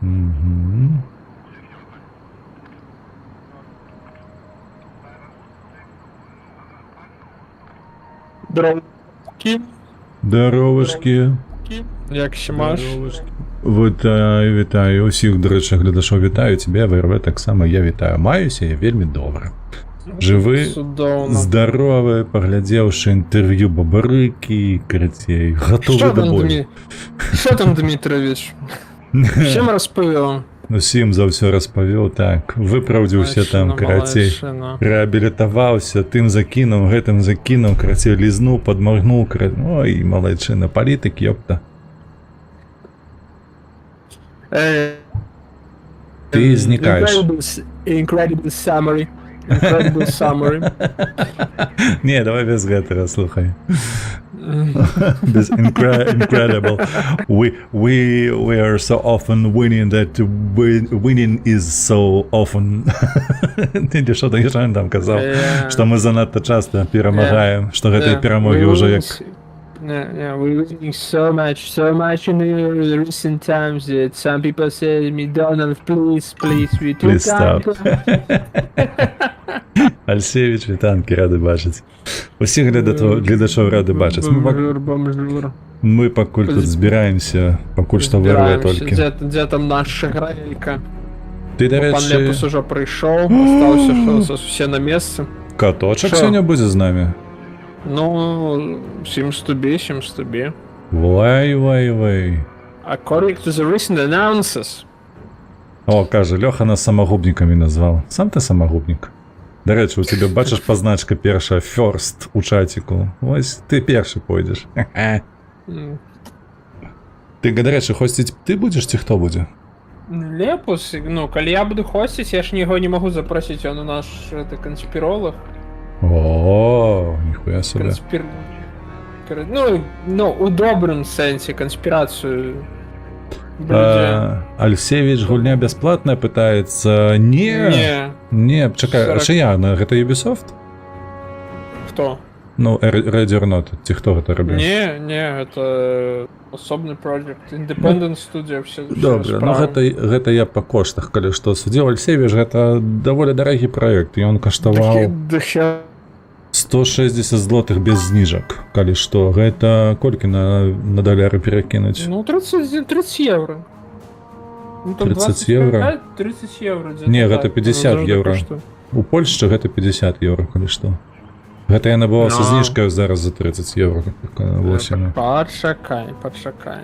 Угу. Дровки. Здоровашки. Як ще маєш? Вітаю, вітаю. Усіх, до речі, глядачів вітаю. Тебе, ВРВ, так само я вітаю. Маюся, я вельми добре. Живы, Судовно. здоровы, поглядевши інтерв'ю Бабарики, Кратей, готові до бою. Що там, Дмитрович? Всім розповів. Усім за все розповів, так. Виправдився там, Кратей. Реабілітувався, тим закинув, гэтым закинув, Кратей лізнув, подморгнув, ой, малайчина, політик, ёпта. Ти зникаєш. Incredible summary. Incredible summary. Не, давай без гэтага, слухай. Без incredible. We are so often winning that winning is so often. Ти що там казав? Що ми занадто часто перемагаємо, що гэтай перемоги вже як... Yeah, we're winning so much in the recent times that some people say, McDonald, please, we too stop. Альсевич, вітанки, ради бачити. Усіх глядачів ради бачити. Бомжур. Ми покуль тут збираємося, покуль що вирве тільки. Де там наша грелька? Ти, до речі... Пан Лепус уже прийшов, остався все на місці. Каточок сьогодні буде з нами? Ну, 7 тобі. Вай. According to the recent announces. О, каже, Льоха нас самогубниками назвав. Сам ти самогубник. До речі, у тебе, бачиш, позначка перша first у чатику. Ось ти перший пойдеш. Ти, до речі, хостить ти будеш, чи хто буде? Лепус, ну, коли я буду хостить, я ж його не можу запросити, он у нас конспіролог. О, ніхуя собі. Ну, у доброму сенсі конспірацію. Альсевич, гульня бесплатная, пытается. Не, чекай, 40... Шияна, это Ubisoft? Кто? Ну, Ready or Not, ті хто это робив? Не, это особний проект, Independent Studio, все. Добре, ну гэта я по коштах, калі што судзіў. Альсевич, гэта даволі дарагі проект, і он каштаваў 160 злотых без зніжак, калі што. Гэта колькі на даляры перакінуць? Ну, 30 евро. Ну, 30 евро? 30 евро. Не, гэта 50 евро. У Польшчы гэта 50 евро, калі што. Гэта яна была са зніжкаю зараз за 30 евро. Подчакай.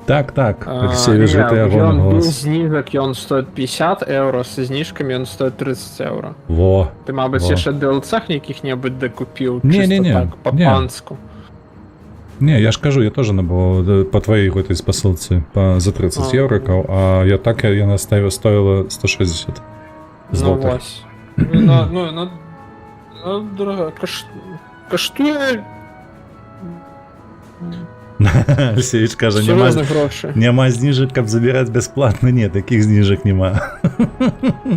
Так, Альсевич, гэта ягоны голос. Без знижок он стоит 50 евро, со знижками он стоит 30 евро. Во. Ты, мабуть, ще DLC каких-нибудь докупил? Не, так, по-панску. Не, я ж кажу, я тоже набыл по твоей этой посылці за 30 евро, а я так, я стоила 160 злотых. Ну, дорого, коштує... Альсевич каже, нема знижок, каб забирати безплатно. Ні, таких знижок нема.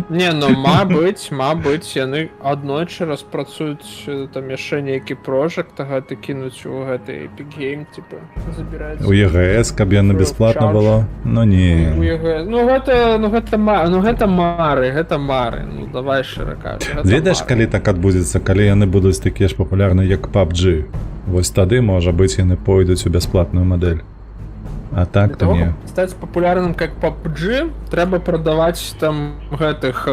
Не, ну, мабуть, яны аднойчы распрацуюць там яшчэ нейкі прожект, гэта кінуць у гэты Epic Game, типа, забіраць. У ЕГС, каб яна бесплатна была? Ну, не. Ну, гэта мары, ну, давай шырака. Ведаеш, калі так адбудзецца, калі яны будуць такія ж папулярныя, як PUBG? Вось тады, можа быць, яны пойдуць у бясплатную мадэль. А так то не. Стаць папулярным как PUBG, трэба прадаваць там гэтых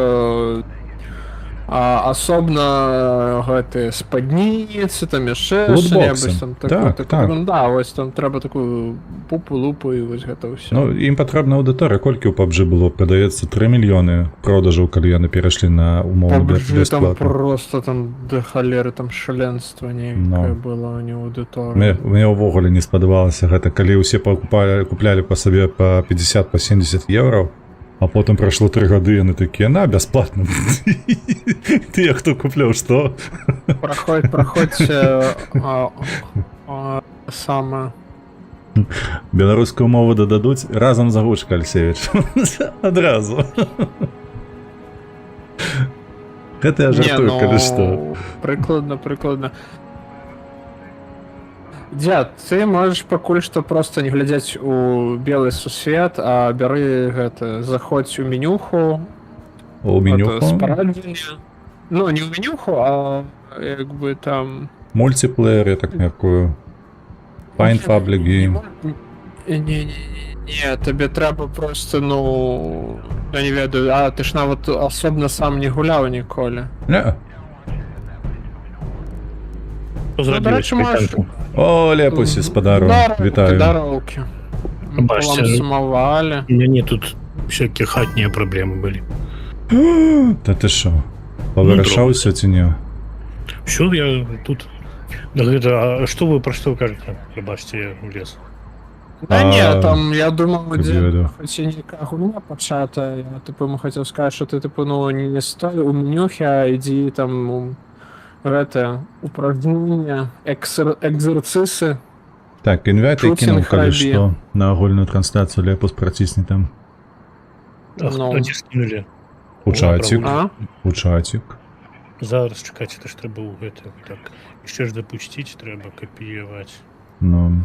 асобна гэтыя спадніцы, там яшчэ лутбоксы. Так. Да, вось там трэба такую пупу-лупу і вось гэта ўсё. Ну, ім патрэбна аўдыторыя. Колькі ў PUBG было? Прадаецца 3 мільёны продажаў, калі яны перайшлі на умову бесплатну. Там просто там да халеры, там шаленства нейкае было, не аўдыторыя. Мне ўвогуле не спадабалася гэта, калі ўсе куплялі па сабе па 50-70 евро, а потым прайшло 3 гады, яны такія, на, бясплатна. Ты хто купляў, што? Праходзь сама. Беларускую мову дададуць разам з агучкай, Альсевич. Адразу. Гэта я жартую, калі што. Прыкладна. Дзяд, ты можаш пакуль што проста не глядзець у белы сусвет, а бяры гэта, заходзь у менюху, У менюху? спараджання. Ну, не ў менюху, а як бы там... Мультиплеер, я так мяркую. Find Public Game. Не, табе трэба просто, ну... Я не ведаю, а ты ж нават асобна сам не гуляў ніколі. Не. Ну, дарэчы, можаш... О, Лепусі, спадару, вітаю. Дароўкі. Бачце, Вам сумавалі. У меня тут всякие хатние проблемы были. Та ти що? Повирішався ці ні? Все, я тут. Да, это, а что вы про что кажете? Прибачьте, я влез. Да не, там, я думал, веду. хоць і нейкая гульня пачата, я, типу, ему хотел сказать, что ты, типу, ну, не стой у менюхи, а иди там, это, упражнения, экзерцисы. Так, інвайт я Шутінг кинув, коли хабі. що, на огульну трансляцію Лепус протисни там. Ах, Ну. где скинули? У чатик. А? У чатик. Зараз чекайте, это ж треба у это так. Еще ж допустить, треба копировать. Ну.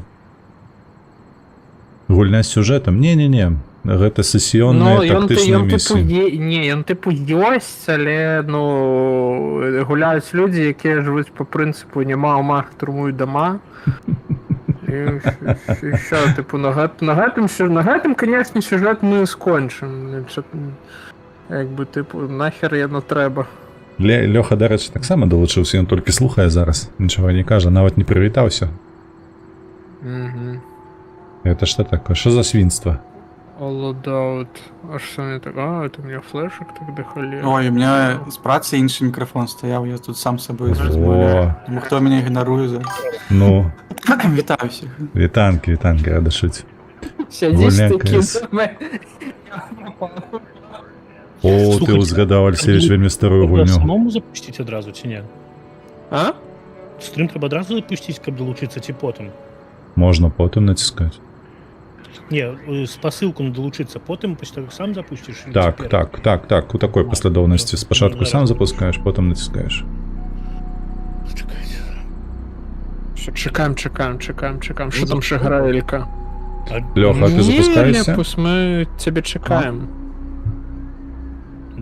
Гульня з сюжетом? Не-не-не. Гэта сесіонныя тактычныя місіі. Не, ён типу ёсць, але, ну, гуляюць людзі, якія жывуць по прынцыпу няма ума, штурмуюць дома. І що, типу, на гэтым, конечно, сюжет мы скончым. Якби, типу, нахер яно трэба. Лёха, дарэчы, таксама далучыўся, ён толькі слухае зараз. Нічога не кажа, нават не прывітаўся. Это что такое? Что за свинство? All а что мне так? А, это у меня флешек тогда холер. Ой, у меня з праці інший мікрофон стояв, я тут сам з собою О, розмовляю. Тому хто мене ігнорує зараз. ну, Вітаю всіх. вітанки, рада шуть. Сядись Гульня таким. КС. О, ты Слухайте, узгадав, Алексеевич, вельмі старую Треба гульню. самому запустить одразу, чи ні? А? Стрим треба одразу запустить, каб долучиться, ці потім? Можна потім натискати. Не, с посылку на долучиться потім, після того, як сам запустиш? или Так, тепер? так, у такой послідовності. Спочатку сам запускаєш, потім натискаєш. Чекайте. Що, чекаем. Що там ще граелька? А, Льоха, а ти запускаєшся? Лепус, ми тебе чекаємо.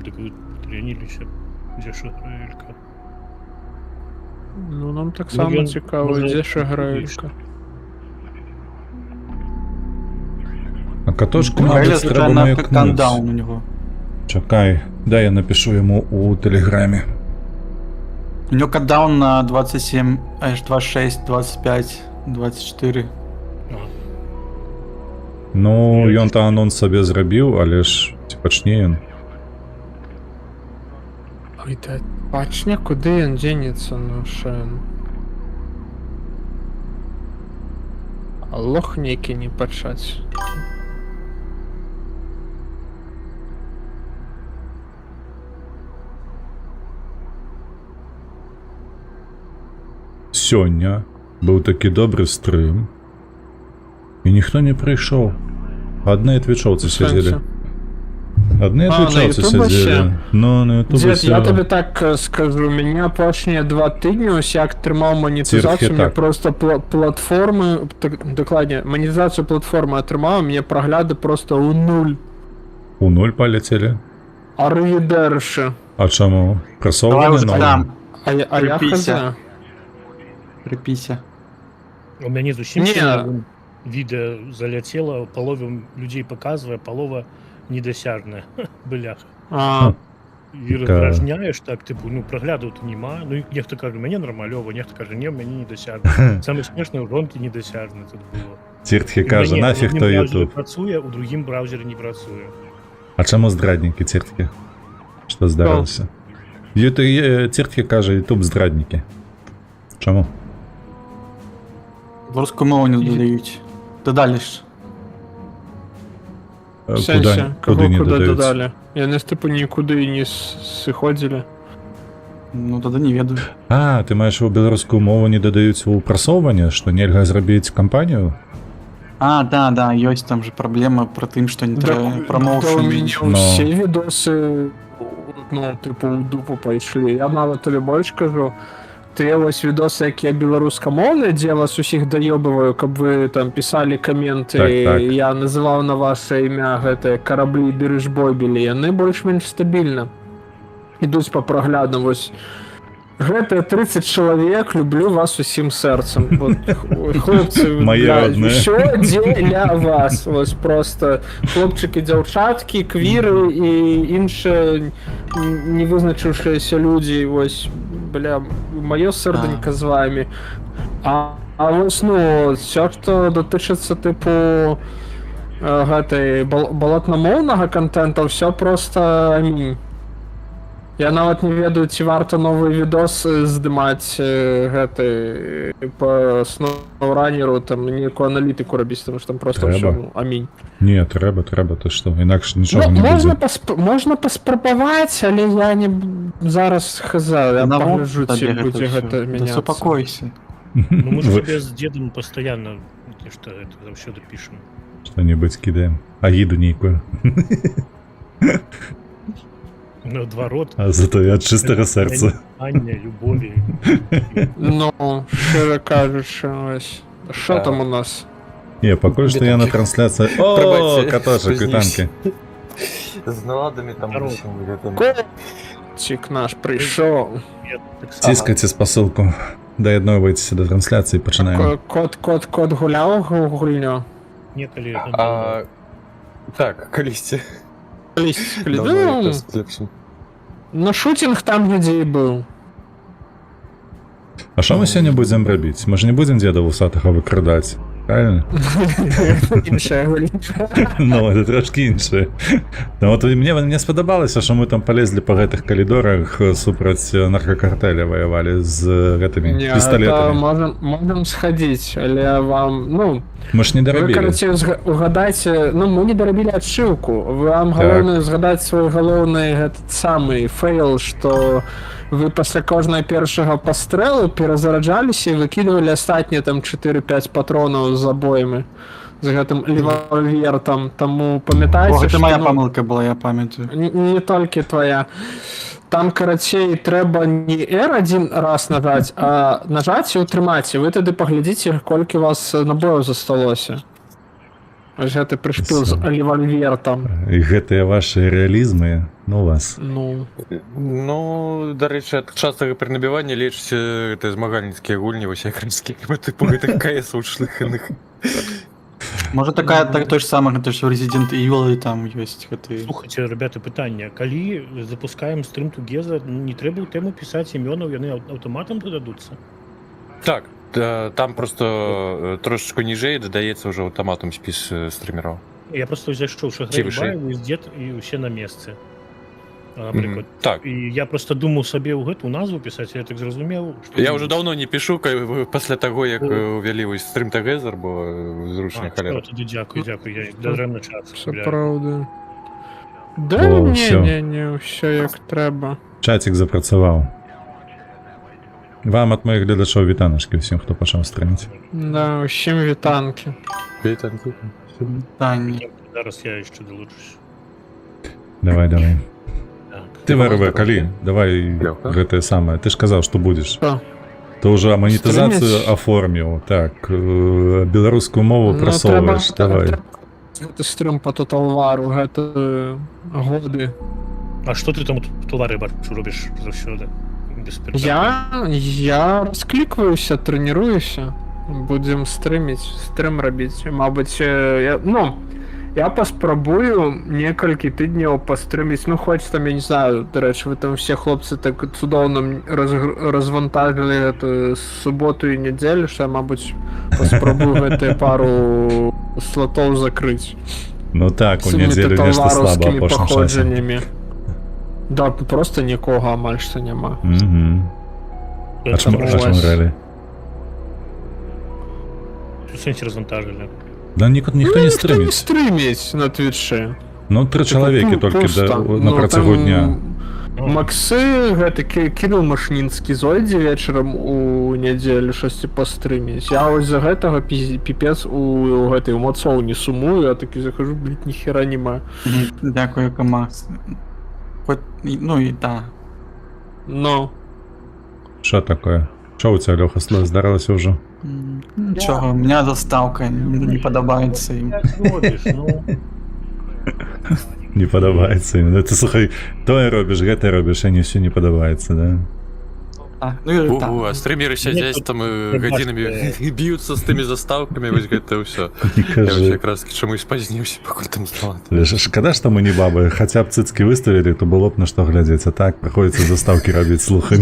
Так ви тренилися. Де що граелька? Ну, нам так Ну, само я- цікаво, може, де ще більше. граелька. А катошку, Гайля мабуть, вже треба на маякнути. кандаун у нього. Чекай, дай я напишу йому у телеграмі. У нього катдаун на 27, аж 26, 25, 24. Ну, ён то анонс сабе зрабіў, але ж ці пачне ён. Ой, да пачне, куди ён денецца, ну шен. А лох нейкі не пачаць. Сёння быў такі добры стрым, і ніхто не прыйшоў. Адны твічоўцы сядзелі. Адны А, на твічоўцы Ютубе сядзелі. ще? Ну, на ютубе Дед, я тобі так скажу, мене апошнія 2 тижні, ось як тримав Тільки монетизацію, мені так. просто платформи, докладні, монетизацію платформи отримав, мені прогляди просто у 0. У нуль паляцелі. А рейдерші. А чаму? Давай Прасоўванне уже нове? там, А я хз. Припися. припися. У мяне зусім Не. сильно відэа заляцела, палове людзей паказвае, палова недасяжная. Бляха. А, І разражняеш так, типу, ну, праглядаў то нема, ну, і нехта кажа, мяне нармалёва, нехта кажа, не, мяне недасяжна. Самае смешнае, у жонкі недасяжна тут было. Ціртхі У кажа, мяне нафіг ў адным то браузеры ютуб. працуе, у другім браузеры не працуе. А чаму здраднікі, Ціртхі? Што здарылася? Ціртхі кажа, ютуб здраднікі. Чаму? Белорусську мову не додають. Додалі ж. в сенсі, Куди не куди додаються? додали? Я не типу нікуди не сходили. Ну, тоді не ведаю. А, ти маєш у беларускую мову не дадаюць у прасоўванне, што нельга зрабіць кампанію? А, да, ёсць там же проблема про тым, што не трэба Да у промоушен. мяне Но. ўсе відосы, ну, типу, у дупу пайшлі. Я нават тобі больш кажу, тыя вось відосы, якія беларускамоўныя, дзе вас усіх даёбываю, каб вы там пісалі каменты, Так. я называў на ваше імя гэтыя караблі дырыжбойбілі, яны больш-менш стабільна ідуць па праглядам. Вось гэтыя 30 чалавек, люблю вас усім сэрцам. Вот, хлопцы, Мае родныя. ўсё дзеля вас. Вось просто хлопчыкі, дзяўчаткі, квіры і іншыя не вызначыўшыяся людзі. Вось, бля, маё сэрденька з вамі. А вось, ну, всё, што датычыцца тыпу гэтай балотнамоўнага контента, ўсё просто амінь. Я нават не ведаю, ці варта новы відос здымаць гэты па сноўранеру, там нейкую аналітыку рабіць, тому што там просто Трэба. ўсё, ну, амінь. Не, трэба, ты што, інакш нічога Ну, не можна, будзе. можна паспрабаваць, але я не зараз я пагляджу, ці будзе гэта Да мяняцца. супакойся. Ну, мы же Вы- тебе с дедом постоянно что это заўсёды пишем. Што-небудзь кідаем. Агіду нейкую. Наадварот, А зато я ад чыстага сэрца. Аня, любові. Ну, шчыра кажучы, ось. Що там у нас? Не, пакуль што я на трансляцыі. О, Прабачце, каташак, спазніўся. вітанкі. З наладамі там Здорово. усім гэтым. Котчик наш прыйшоў. Я так само. Ціскайце спасылку. Даядноўвайцеся да трансляцыі, пачынаем. Кот гуляў гульню? Некалі Так, калісьці. Ну, на шутінг там людзей быў. А што мы сёння будзем рабіць? Мы ж не будзем дзеда вусатага выкрадаць. Правильно? Іншая гульня. Ну, это трошки іншае. Ну, вот мне спадабалася, што мы там полезлі па гэтых калідорах супраць наркокартеля ваявалі з гэтымі Не, пісталетамі. можам схадзіць, але вам, ну, Мы ж не вы, дарабілі. карацей, угадайце, ну, мы не дарабілі адшыўку. Вам Так. галоўнае згадаць свой галоўны этот самы фейл, што вы пасля кожнага першага пастрэлу перазараджаліся і выкідывалі астатнія там 4-5 патронаў з абоямі з гэтым левальвертам. Таму О, памятаеце, гэта моя ну, памылка была, я памятаю. не толькі твоя. Там, карацей, трэба не R1 раз нажаць, а нажаць і ўтрымаць. І вы тады паглядзіце, колькі у вас набояў засталося. Ось гэты прышпіл з револьвертам. І гэтыя ваши рэалізмы, ну вас. Ну, Ну, дарэчы, ад частага перанабівання лечыце гэта змагальніцкія гульні вось якрацкія, тыпу гэтых каясаў шлыханых. Можа такая той ж самы, гэта ж Resident Evil, і там ёсць гэты... Слухайте, ребята, пытанне. Калі запускаем стрим Тугеза, не трэба ў тэму пісаць імёнаў, яны аўтаматам дададуцца? Так, там просто трошечку ніжэй дадаецца ўжо аўтаматам спіс стрымераў. Я просто зайшоў Ці шаграй вышэй? баю, дзед і ўсе на месцы. Напрыклад. Так. І я просто думаў сабе ў гэту назву пісаць, я так зразумеў, што... Я ўжо даўно не пішу, пасля таго, як увялі вось стрым Тагезер, бо зручна халера. Тады дзякуй, я дарэмна час. все гуляю. праўда. Да, О, всё. не, ўсё як трэба. Чатик запрацаваў. Вам ад моих гледачоў вітанашкі ўсім, хто пачаў стрыміць. Да, усім вітанкі. Тані. Зараз я яшчэ далучусь. Давай. Так. Ты вырвай, калі? Давай Лёгка. гэтае самае. Ты ж казаў, што будзеш. Што? Ты ўжо манетызацыю Стрыміць? аформіў. Так, беларускую мову прасоўваеш. Давай. Гэты стрым па тоталвару, гэта годы. А што ты там у товары бачу робіш заўсёды? Без перца? Я расклікваюся, трэніруюся. Будзем стрыміць, стрым рабіць. Мабыць, я паспрабую некалькі тыдняў пастрыміць. Ну, хоць там, я не знаю, дарэчы, вы там все хлопцы так цудоўна развантажылі гэтую суботу і нядзелю, што я, мабыць, паспрабую гэтыя пару слотоў закрыць. Ну так, у нядзелю нешта слаба апошнім часам. паходжаннямі. Да, просто нікога амаль што няма. А чым Ось. гралі? У сэнсе развантажылі. Да ніхто не Ніхто не стрыміць. стрыміць на твічы. Ну, 3 чалавекі толькі на працягу дня. Максы гэты кінуў Машнінскі зойдзе вечарам у нядзелю шасці пастрыміць. Я вось за гэтага піпец у гэтай умацоўні сумую, я такі захожу, блядь, ніхера няма. Дякую, Камакс. Ну і да. Ну, Що такое? Що у тебе, Льоха, здарилося вже? Нічого, у мене заставка не подобається їм. Як робиш, ну. Не подобається їм. Ти, слухай, то робиш, гете робиш, а не все не подобається, да? А, ну і так. А стримеры сидять там годинами бьются с теми заставками, вот это все. Не Я вообще кажи. как раз чему спозднился, пока там стало. Шкода, що ми не баби. Хоча б цицьки виставили, то було б на що глядеться. Так, приходиться заставки робити, слухай.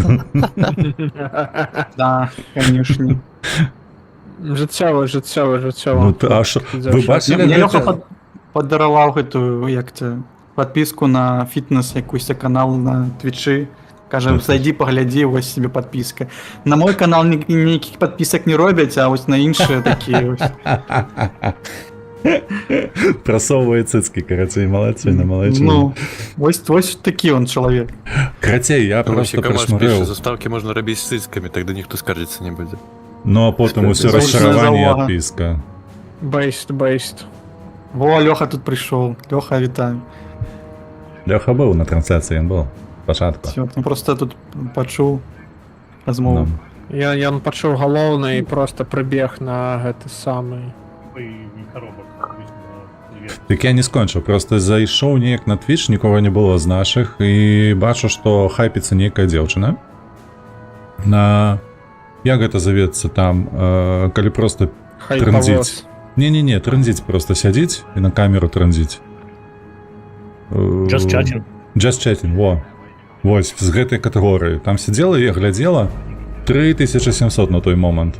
Да, конечно. Життєво. Ну, а що, ви бачили? Мне Леха гете? подарував эту, як це, підписку на фітнес, якусь канал на Твічі. Каже, зайди, погляди, ось собі підписка. На мой канал ніяких підписок не роблять, а ось на інші такі ось. Просовує цицьки, короче, молодці, не молодці. Ну, ось такий он чоловік. Короче, я Ну, вообще, просто КамАЗ пишет, просмотрел. заставки можно робить с цицками, тогда никто скаржиться не будет. Ну, а потім усе Слушай, розчарування і завага. відписка. Бейст. Во, Леха тут прийшов. Леха, вітаю. Льоха був на трансляції, він був. Початку. Все, ну просто тут почув розмову. Ну. Я почув головне і просто прибіг на гэты самий. Ой, коробок. Візьму. Так я не скончив, просто зайшов ніяк на Twitch, нікого не було з наших, і бачу, що хайпиться ніяка дівчина. На... Як гэта завецца там, калі просто Хайпавоз. транзіць. Не-не-не, транзіць просто сядзіць і на камеру транзіць. Just chatting. Just chatting, во. Вось, з гэтай катэгорыі. Там сидела і глядзела 3700 на той момант.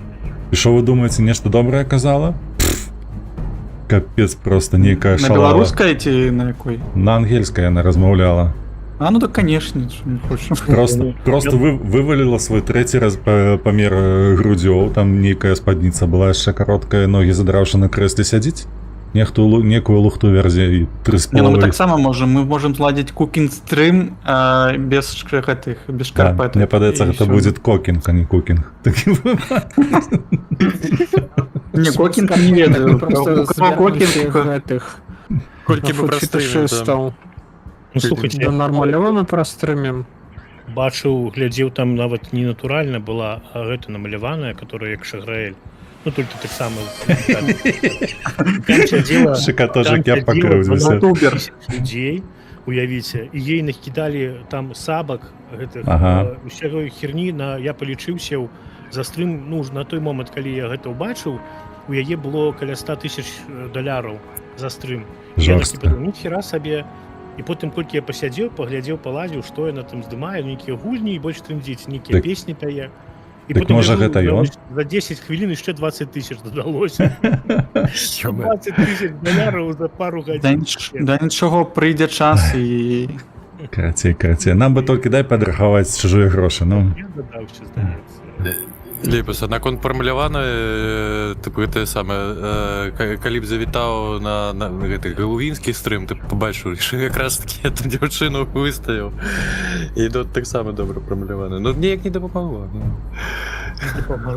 І що ви думаєте, нешта добрае казала? Пф, капец, просто нейкая На шалава. беларускай ці на якой? На ангельскай яна размаўляла. А, ну так, конечно, що не хочеш. Просто вывалила свой трэці раз памер грудзёў, там нейкая спадніца была яшчэ кароткая, ногі задраўшы на крэсле сядзіць. Некую лухту верзі і Не, ну мы 3,5. таксама можем, мы можем зладзіць кукінг стрим без гэтых, без Да, шкарпеток. мне падаецца, І гэта всё. будзе кокінг, а не кукінг. Такі Не, кокінг не ведаю. Просто У кого кокінг? гэтых Кольки бы простые, фетишистаў. Ну, слухайте, Да нормально мы прострымем. бачыў, глядзеў, там нават не натуральна была, а гэта намаляваная, которая як Шаграэль. Ну, только таксама. Там сядзела... Шика тоже там кеп сядзела покрыўдзіўся. 12 000 людзей, уявіце, і ей накідалі там сабак гэтых Ага. усяго херні на я палічыўся за стрым, ну на той момант, калі я гэта ўбачыў, у яе было каля 100 000 доляраў за стрым. Я такі Жорстка. падумаў, ніхера сабе. І потым колькі я пасядзеў, паглядзеў, палазіў, што яна там здымае, нейкія гульні і больш трындзіць, нейкія Так- песні тае. І так потым можа, гляджу, гэта ён? за 10 хвілін яшчэ 20 000 дадалося. Ё-моё. 20 000 доляраў за пару Да, гадзін. да нічого, прийде час і... Карацей. Нам бы толькі дай падрахаваць чужыя грошы, ну. Я дадаўся, здаецца. Лепас, наконт прамалявана, тыпу гэта самае, калі б завітаў на гэты галувінскі стрым, ты пабачыў, што якраз такі я там дзяўчыну выставіў. І тут таксама добра прамалявана. Ну, неяк не дапамагло.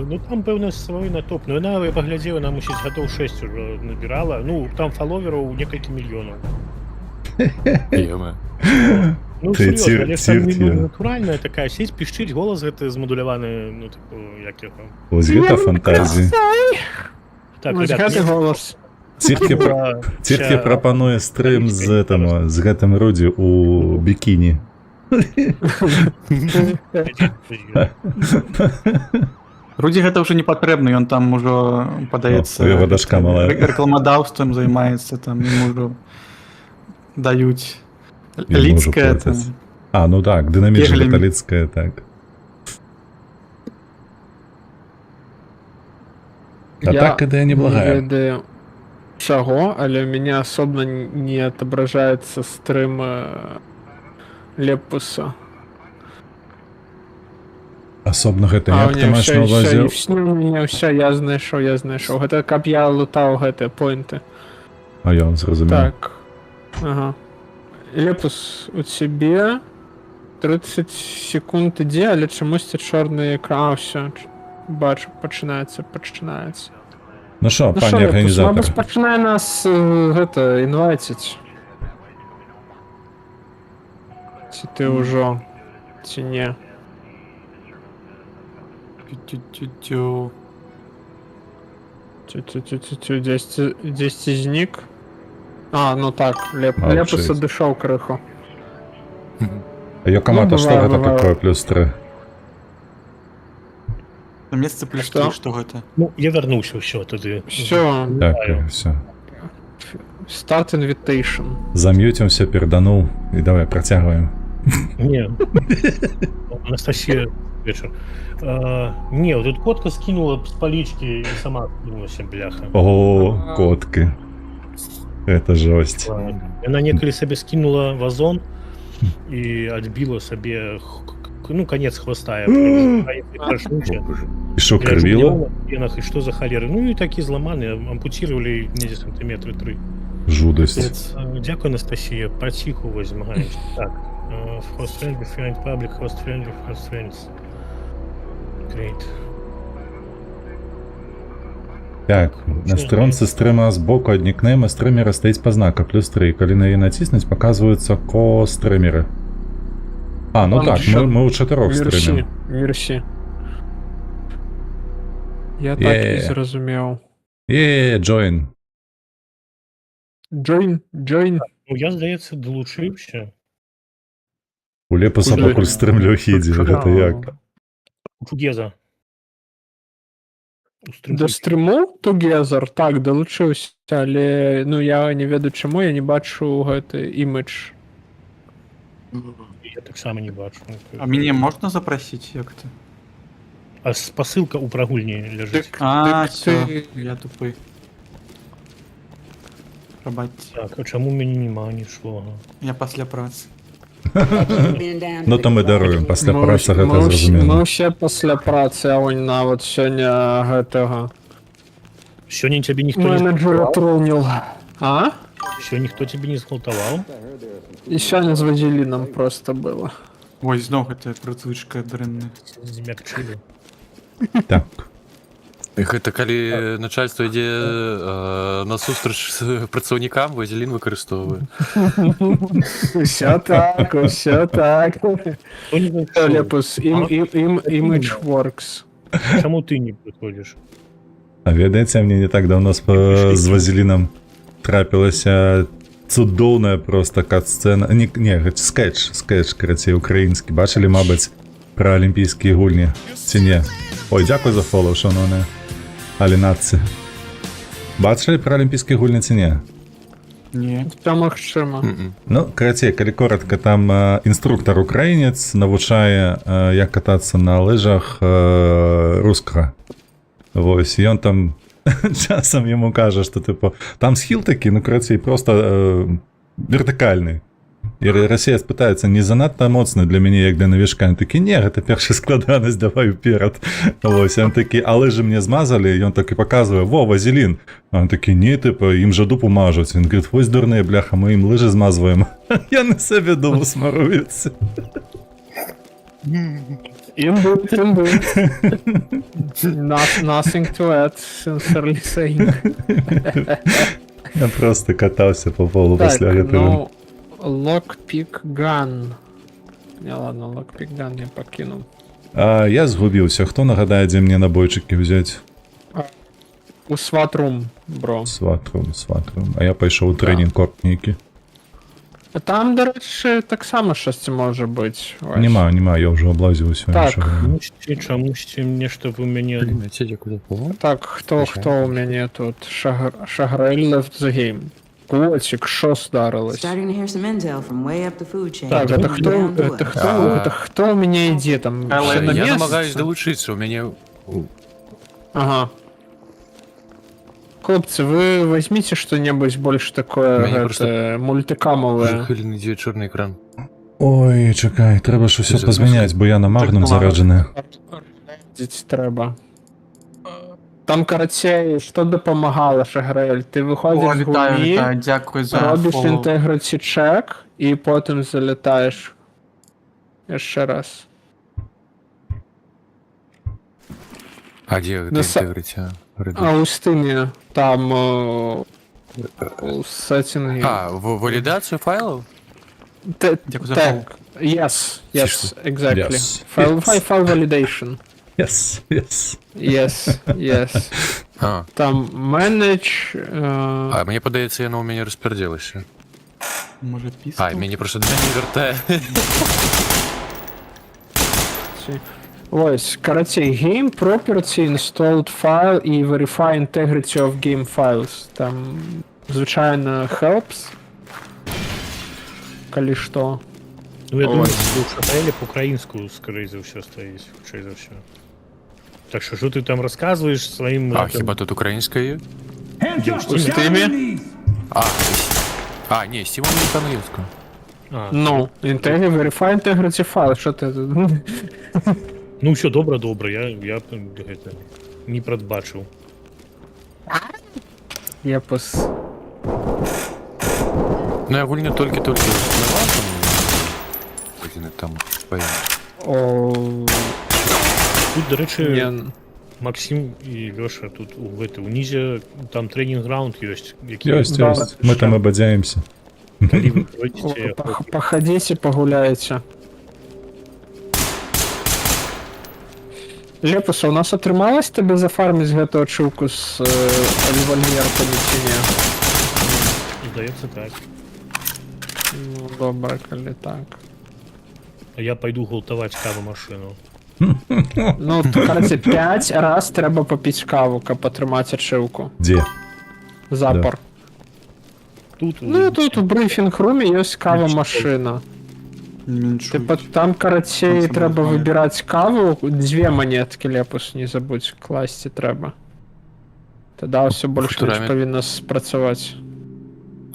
Ну там, пэўна, свой натоп. Ну, яна, я паглядзеў, яна, мусіць, гадоў 6 ужо набірала. Ну, там фаловераў некалькі мільёнаў. Ё-моё. Ну, Ты серьезно, але ж там цирк, ну, я. натуральная такая сеть, пішчыць, голас гэты змадуляваны, ну, таку, як яго. Вось гэта фантазія. Так, Вось ребят, гэты голас. Ціркі прапануе стрым з гэтым Рудзі у бікіні. Руді гэта ўжо не патрэбны, ён там ужо, падаецца... О, яго дачка малая. Рэкламадаўствам займаецца, там ему ўжо даюць Яму ўжо лідскае, там... плацяць. А, ну так, дынамічна Беглі. каталіцкая, так. А так ідэя Не неблагая. ведаю чаго, але у меня особо не отображается стрим Лепуса. Асобна гэта А як у ты меня маеш на ўвазе? у меня ўсё я знайшоў. Гэта каб я лутаў гэтыя поінты. А ён зразумеў. Так. Ага. Лепус, у тебе 30 секунд ідзе, але чамусьці чорны экран. А, ўсё. Бачу, пачынаецца. Ну што, Ну пані што, Лепус, арганізатар? мабыць, пачынае нас гэта інвайціць. Ці ты ўжо, ці не. Тю-тю-тю-тю. Тю-тю-тю-тю-тю, десь зник. А, ну так, А, Лепус вчись. отдышал крыху. А Йокомата, Ну, что бывает, это бывает. такое плюс 3? На место плюс Что? 3, что это? Ну, я вярнуўся ўсё тады. Все, Так, все. start invitation. Замьютимся, перданул. И давай, протягиваем. Не. Анастасія, вечар. Не, вот тут котка скинула з палічкі і сама скинулася, бляха. О, котки. Это жесть. Яна некалі сабе скинула вазон і адбіла сабе ну, конец хвоста. И шо, кровило? І што за халеры? Ну і такі зламаны, ампуцировали недзе сантиметры 3. Жудость. Дякую, Анастасія, паціху вось змагаемся. Так. Host friendly, friend public, host friendly, host friends. Great. Так, на струнцы стрима збоку ад нікнейма стримера стаіць пазнака плюс 3. Калі на яе націснуць, паказваюцца ко-стримеры. А, ну Там так, ещё мы ў 4 Мерсі, стримим. мерсі. Я так Є. і зрозумів. Джойн. Join. Ну, я, здаецца, долучыўся. У Лепуса Куди? пакуль стрымлю хідзе, гэта як? Тугеза. До стріму Together, так, долучився, але ну я не ведаю чому, я не бачу гэты імідж. Я таксама не бачу. А мяне можна запросіць, як ты? А спасылка ў прагульні ляжыць. А, Дык все, ты- я тупы. Пробачце, Так, а чаму ў мяне няма нічога? я пасля працы. Ну то мы даруем, пасля Мы працы ўс- гэта мы зразумела. ўсе пасля працы, а вось нават сёння гэтага Сёння цябе ніхто не менеджера згвалтаваў? тронил. А? Сёння ніхто цябе не згвалтаваў? І сёння з вазеліном просто было. Ой, зноў гэтая прыцвычка дрэнная. Змякчылі. Так. Гэта калі начальство ідзе насустрач працаўнікам, вазелін выкарыстоўвае. Усё так, усё так. Хто не зайшоў? Лепус, image works. Чаму ты не прыходзіш? А ведаеце, мне не так даўно з вазелінам трапілася цудоўная просто кат-сцэна. Не, гэта скетч, карацей, украінскі. Бачылі, мабыць, пра алімпійскія гульні? Ці не? Ой, дзякуй за фолоу, шановныя алінатцы. Бачылі пра алімпійскія гульні ці не? Не. Це магчыма. Ну, карацей, калі коротко, там інструктор украінец навучае, як катацца на лыжах рускага. Вось, і ён там часам яму кажа, што типу, там схіл такі, ну, карацей, просто вертыкальны. І расеец пытаецца, не занадта моцны для мяне, як для навішка. Ён такі, не, гэта першая складанасць, давай уперад. Вось, ён такі, а лыжы мне змазалі, ён так і паказвае, во, вазелін. А ён такі, не, типу, ім жа дупу мажуць. Він говорить, вось дурныя, бляха, мы ім лыжы змазваем. Я на себе думу смаруюся. Imbuilt. Nothing to add, sincerely saying. Я просто катався по полу Так, після гэтага. ну, lockpick gun. Не, ладно, lockpick gun я покинул. А я згубіўся. Хто нагадае, дзе мне набойчыкі ўзяць? У SWAT room, бро. Сватрум. А я пайшоў у трэнінг корп нейкі. Там, до речі, так само щось може бути. Ось. Нема, я ўжо аблазіў усё. Так. Чамусьці нешта вы мяне... Так, хто у мене тут? Шагрель left the game. Котик, що здарилось? Starting to hear some intel from way up the food chain. Так, это хто у мене йде там? Все на Я місці? намагаюсь долучитися, у мене... Ага. Хлопцы, вы возьмите что-нибудь больше такое, Мне это, просто- мультикамовое. Жахальний дзе чорний екран. Ой, чакай, трэба ж усё Це пазмяняць, бо я на магнум Так, зараджаны. Дить треба. Там, карацей, що допомагало, Шагрель? Ти О, виходиш з вітаю, гумі, вітаю, дякую за робиш фоллоу. інтегриті чек, і потім залітаєш. Ще раз. А де Ну, інтегриція? А у стині там у сеттингі. А, валідацію файлів? Дякую за фоллоу. Так, yes, exactly. Yes. File validation. Yes, yes. Yes. А, Там менедж. а мені подається, я на уміння розперділися. Може пісню? А, мені просто дві не вертає. Ось, коротше, Game Property, Installed File і Verify Integrity of Game Files. Там, звичайно, helps. Коли що. Ну, я думаю, Ой. що в Шапелі по-українську, скоріше за все, стоїть, швидше за все. Так що ти там розказуєш своїм... А, хіба тут українська є? У стимі? А, ні, Steam американо-євська. А, Ну, Verify Integrity File, що ти тут? ну все, добре, я это, не прадбачыў. Я пос... Ну, я гульню тільки узнавав, там появилось. О... Тут, до речі, Не, Максим і Лёша тут унізе, там тренінг-граунд ёсць, які Есть, Да. есть. Мы там ободяемся. калі вы пройдзеце, походите, погуляйте. Лепуса, у нас атрымалось тебе зафарміць гэту ачыўку з револьверкамі ці не? здаецца так. Ну, добра, калі так. А я пайду гвалтаваць каву-машыну. Ну, то, короче, 5 раз трэба попіць каву, каб атрымаць ачыўку. Где? Запар. Тут, Ну, тут у брифінг-руме ёсць кава-машына. Меншують. Типа, там, карацей, Там трэба самое выбіраць каву, 2 монеткі, Лепус, не забудь, класці трэба. Тада ўсё больш-менш Футурамі. павінна спрацаваць.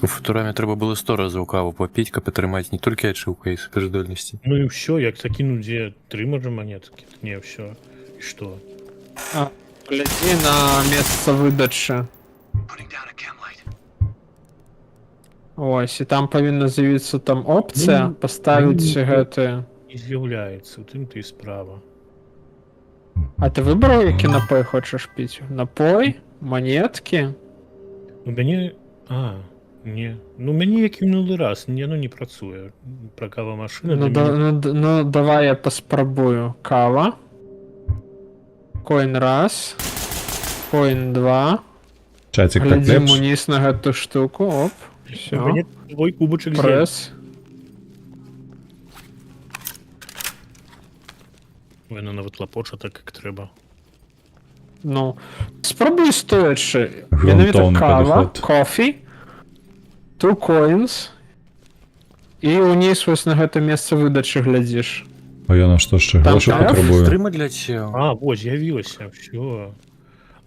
У Футурамі треба було 100 разів каву попити, каб атрымаць не тільки ачівку, а й суперздольності. Ну і ўсё, як закіну дзе 3 можа монеткі, не ўсё. І што? Глядзі на месца выдачы. Ось, і там павінна з'явіцца там опцыя, Ну, паставіць ну, гэты... Не з'яўляецца, у тым ты і справа. А ты выбраў, які напой хочаш піць? Напой? Монеткі? У мяне... А, не. Ну, мяне як і мінулы раз, яно не працуе. Пра кава-машына Ну, для мяне... ну, давай я паспрабую. Кава. Коін раз. Коін 2. Чатик так Глядзім лепш. уніз на гэту штуку. Оп. У Всё. мяне твой кубачак зелень. Прес. Яно нават лапоча так, як трэба. Ну, спробуй стоячы. Грунтовны Менавіта кава, падыход. кофі, 2 coins, і уніз вось на гэта месца выдачы глядзіш. А я на что ще Там гроші тариф? потребую? Стрима для чего? А, вот, з'явілася, все.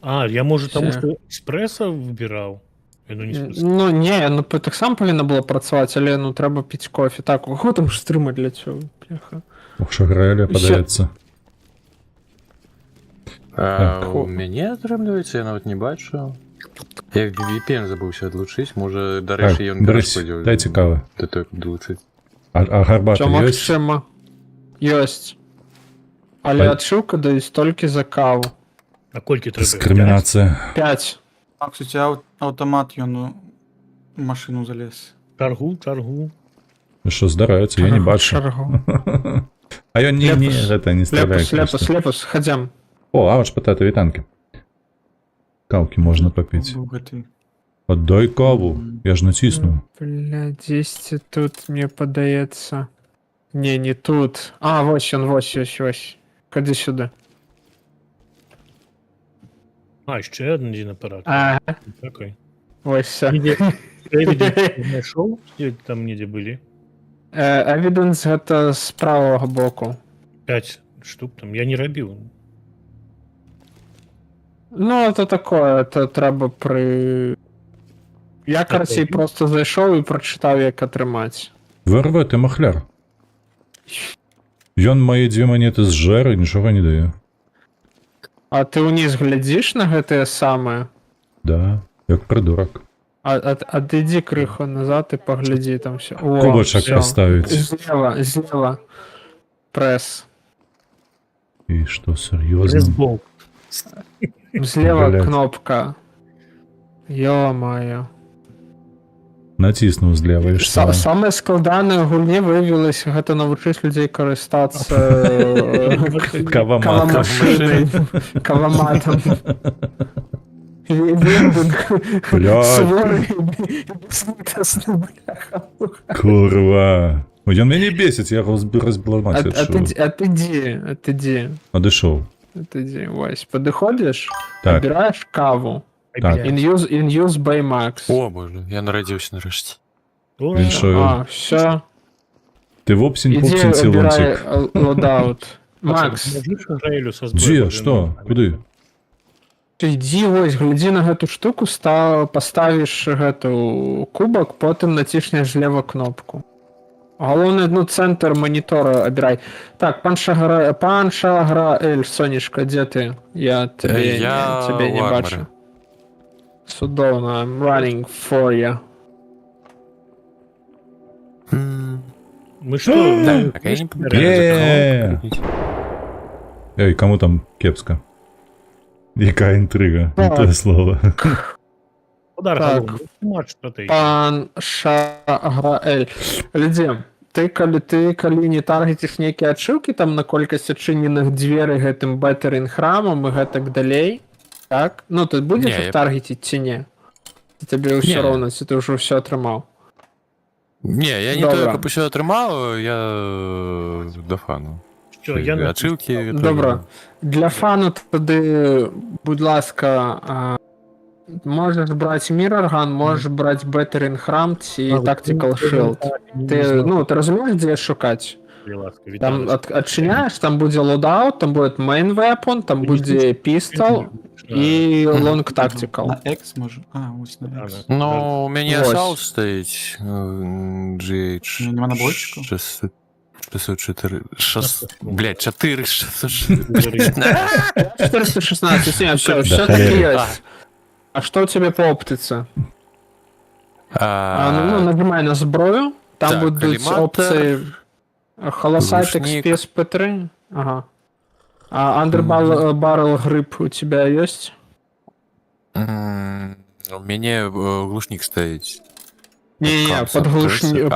А, я, може, тому Все. що еспресо вибирав? Яно не спец- Ну, не, ну так сам павінна было працаваць, але ну трэба піць кофе. Так, ого, там ж стрыма для цього. Бляха. Ух, шагрелі подається. У мяне атрымліваецца, я нават не бачу. Я VPN забыўся адлучыць, можа, Так, дарэчы, ён Брысь, дайце кавы. Ты той адлучыць. А гарбата Що, ёсць? Максима? Ёсць. Але А- адшыўка даюць толькі за каву. А колькі трэба? Дискримінація. 5. Макс, у тебя аўтамат, ён у машину залез. Чаргу, чаргу. Що здарається, я не бачу. Шаргу. А ён не, Лепус. гэта не стріляє. Лепус, лепус, хадзям. О, ауч, патата, вітанки. Кавки можна попити. Бог ты. Отдай каву, я ж натиснув. Бля, 10 тут, мне падаецца. Не тут. А, вось ён, вось. Ходи сюда. А, ще один апарат. Ага, Такой. вось все. Знайшов? Там недзе былі? Evidence гэта з правага боку. 5 штук там. Я не рабіў. Ну, это такое, это трэба пры... Я, карацей, Такое. просто зайшоў і прачытаў, як атрымаць. Вырве, ти махляр. Ён мої 2 монети зжер і нічого не дає. А ты ўніз глядзіш на гэтыя самыя? Да, як придурок. А ты ідзі крыху назад і паглядзі там все. Кубачок поставить. Злева. Прес. І що, серйозно? Ресбол. Злева Блядь. кнопка. Ё-моё. Націснуў злева і што? Самае складанае ў гульні выявілася гэта навучыць людзей карыстацца Каваматам. кавамашынай, каваматам. Вендинг, Блядь. суворы і безлітасны, бляха. Курва. Ён мяне бесіць, я яго разбламаць адчуў. Отыдзі. Адышоў. Отыдзі, вось. Падыходзіш, Так. абіраеш каву. Так. In use Baymax. О, боже, я нарадзіўся нарэшце. Він що? А, все. Ти вопсінь, Іди попсінь, обирай цілонцік. лодаут. Макс, Дзе? Што? Куди? ідзі, вось, глядзі на гэту штуку, паставіш гэту кубак, потым націснеш злева кнопку. Галоўны, ну, цэнтр манітора абірай. Так, пан Шаграэль, сонечка, дзе ты? Я цябе не ў бачу. армары. Судоўна, I'm running for you. Мы что? Так, я не памятаю. Ей, кому там кепска? Яка інтрига? Не Так. те слово. Удар Так. голову. Матч что ты? Пан Шаграэль. Людзі, ты калі не таргеціш нейкія ачыўкі там на колькасць адчыненых дзверы гэтым бэтерін храмам і гэтак далей, так? Ну, ты будзеш Не, іх я- таргеціць ці не? Ці табе ўсё Не. роўна, ці ты ўжо ўсё атрымаў? Не, я не Добра. тое, каб усё атрымаў, я да фану. Что, я на... Ачылкі... Добра. Для фану тады, будь ласка, можаш браць Mirrorgun, можаш браць бэтерін храм ці Tactical Shield. Ты разумееш, дзе шукаць? Там адчыняеш, там будзе лодаут, там будет main weapon, там будзе pistol і long tactical. На X може? А, ось на X. Ну, у мяне Ось. асаут стаіць GH... Нема набойчику? 604... Блядь, 4... 416, не, все Да таки холеры. есть. А что у тебя по оптице? Ну, нажимай на зброю, там Так, будут коллиматор, опции Холосайт глушник. XP SP3. Ага. А Underbarrel Grip у тебя есть? У мяне глушнік стаіць. Не, Концепт,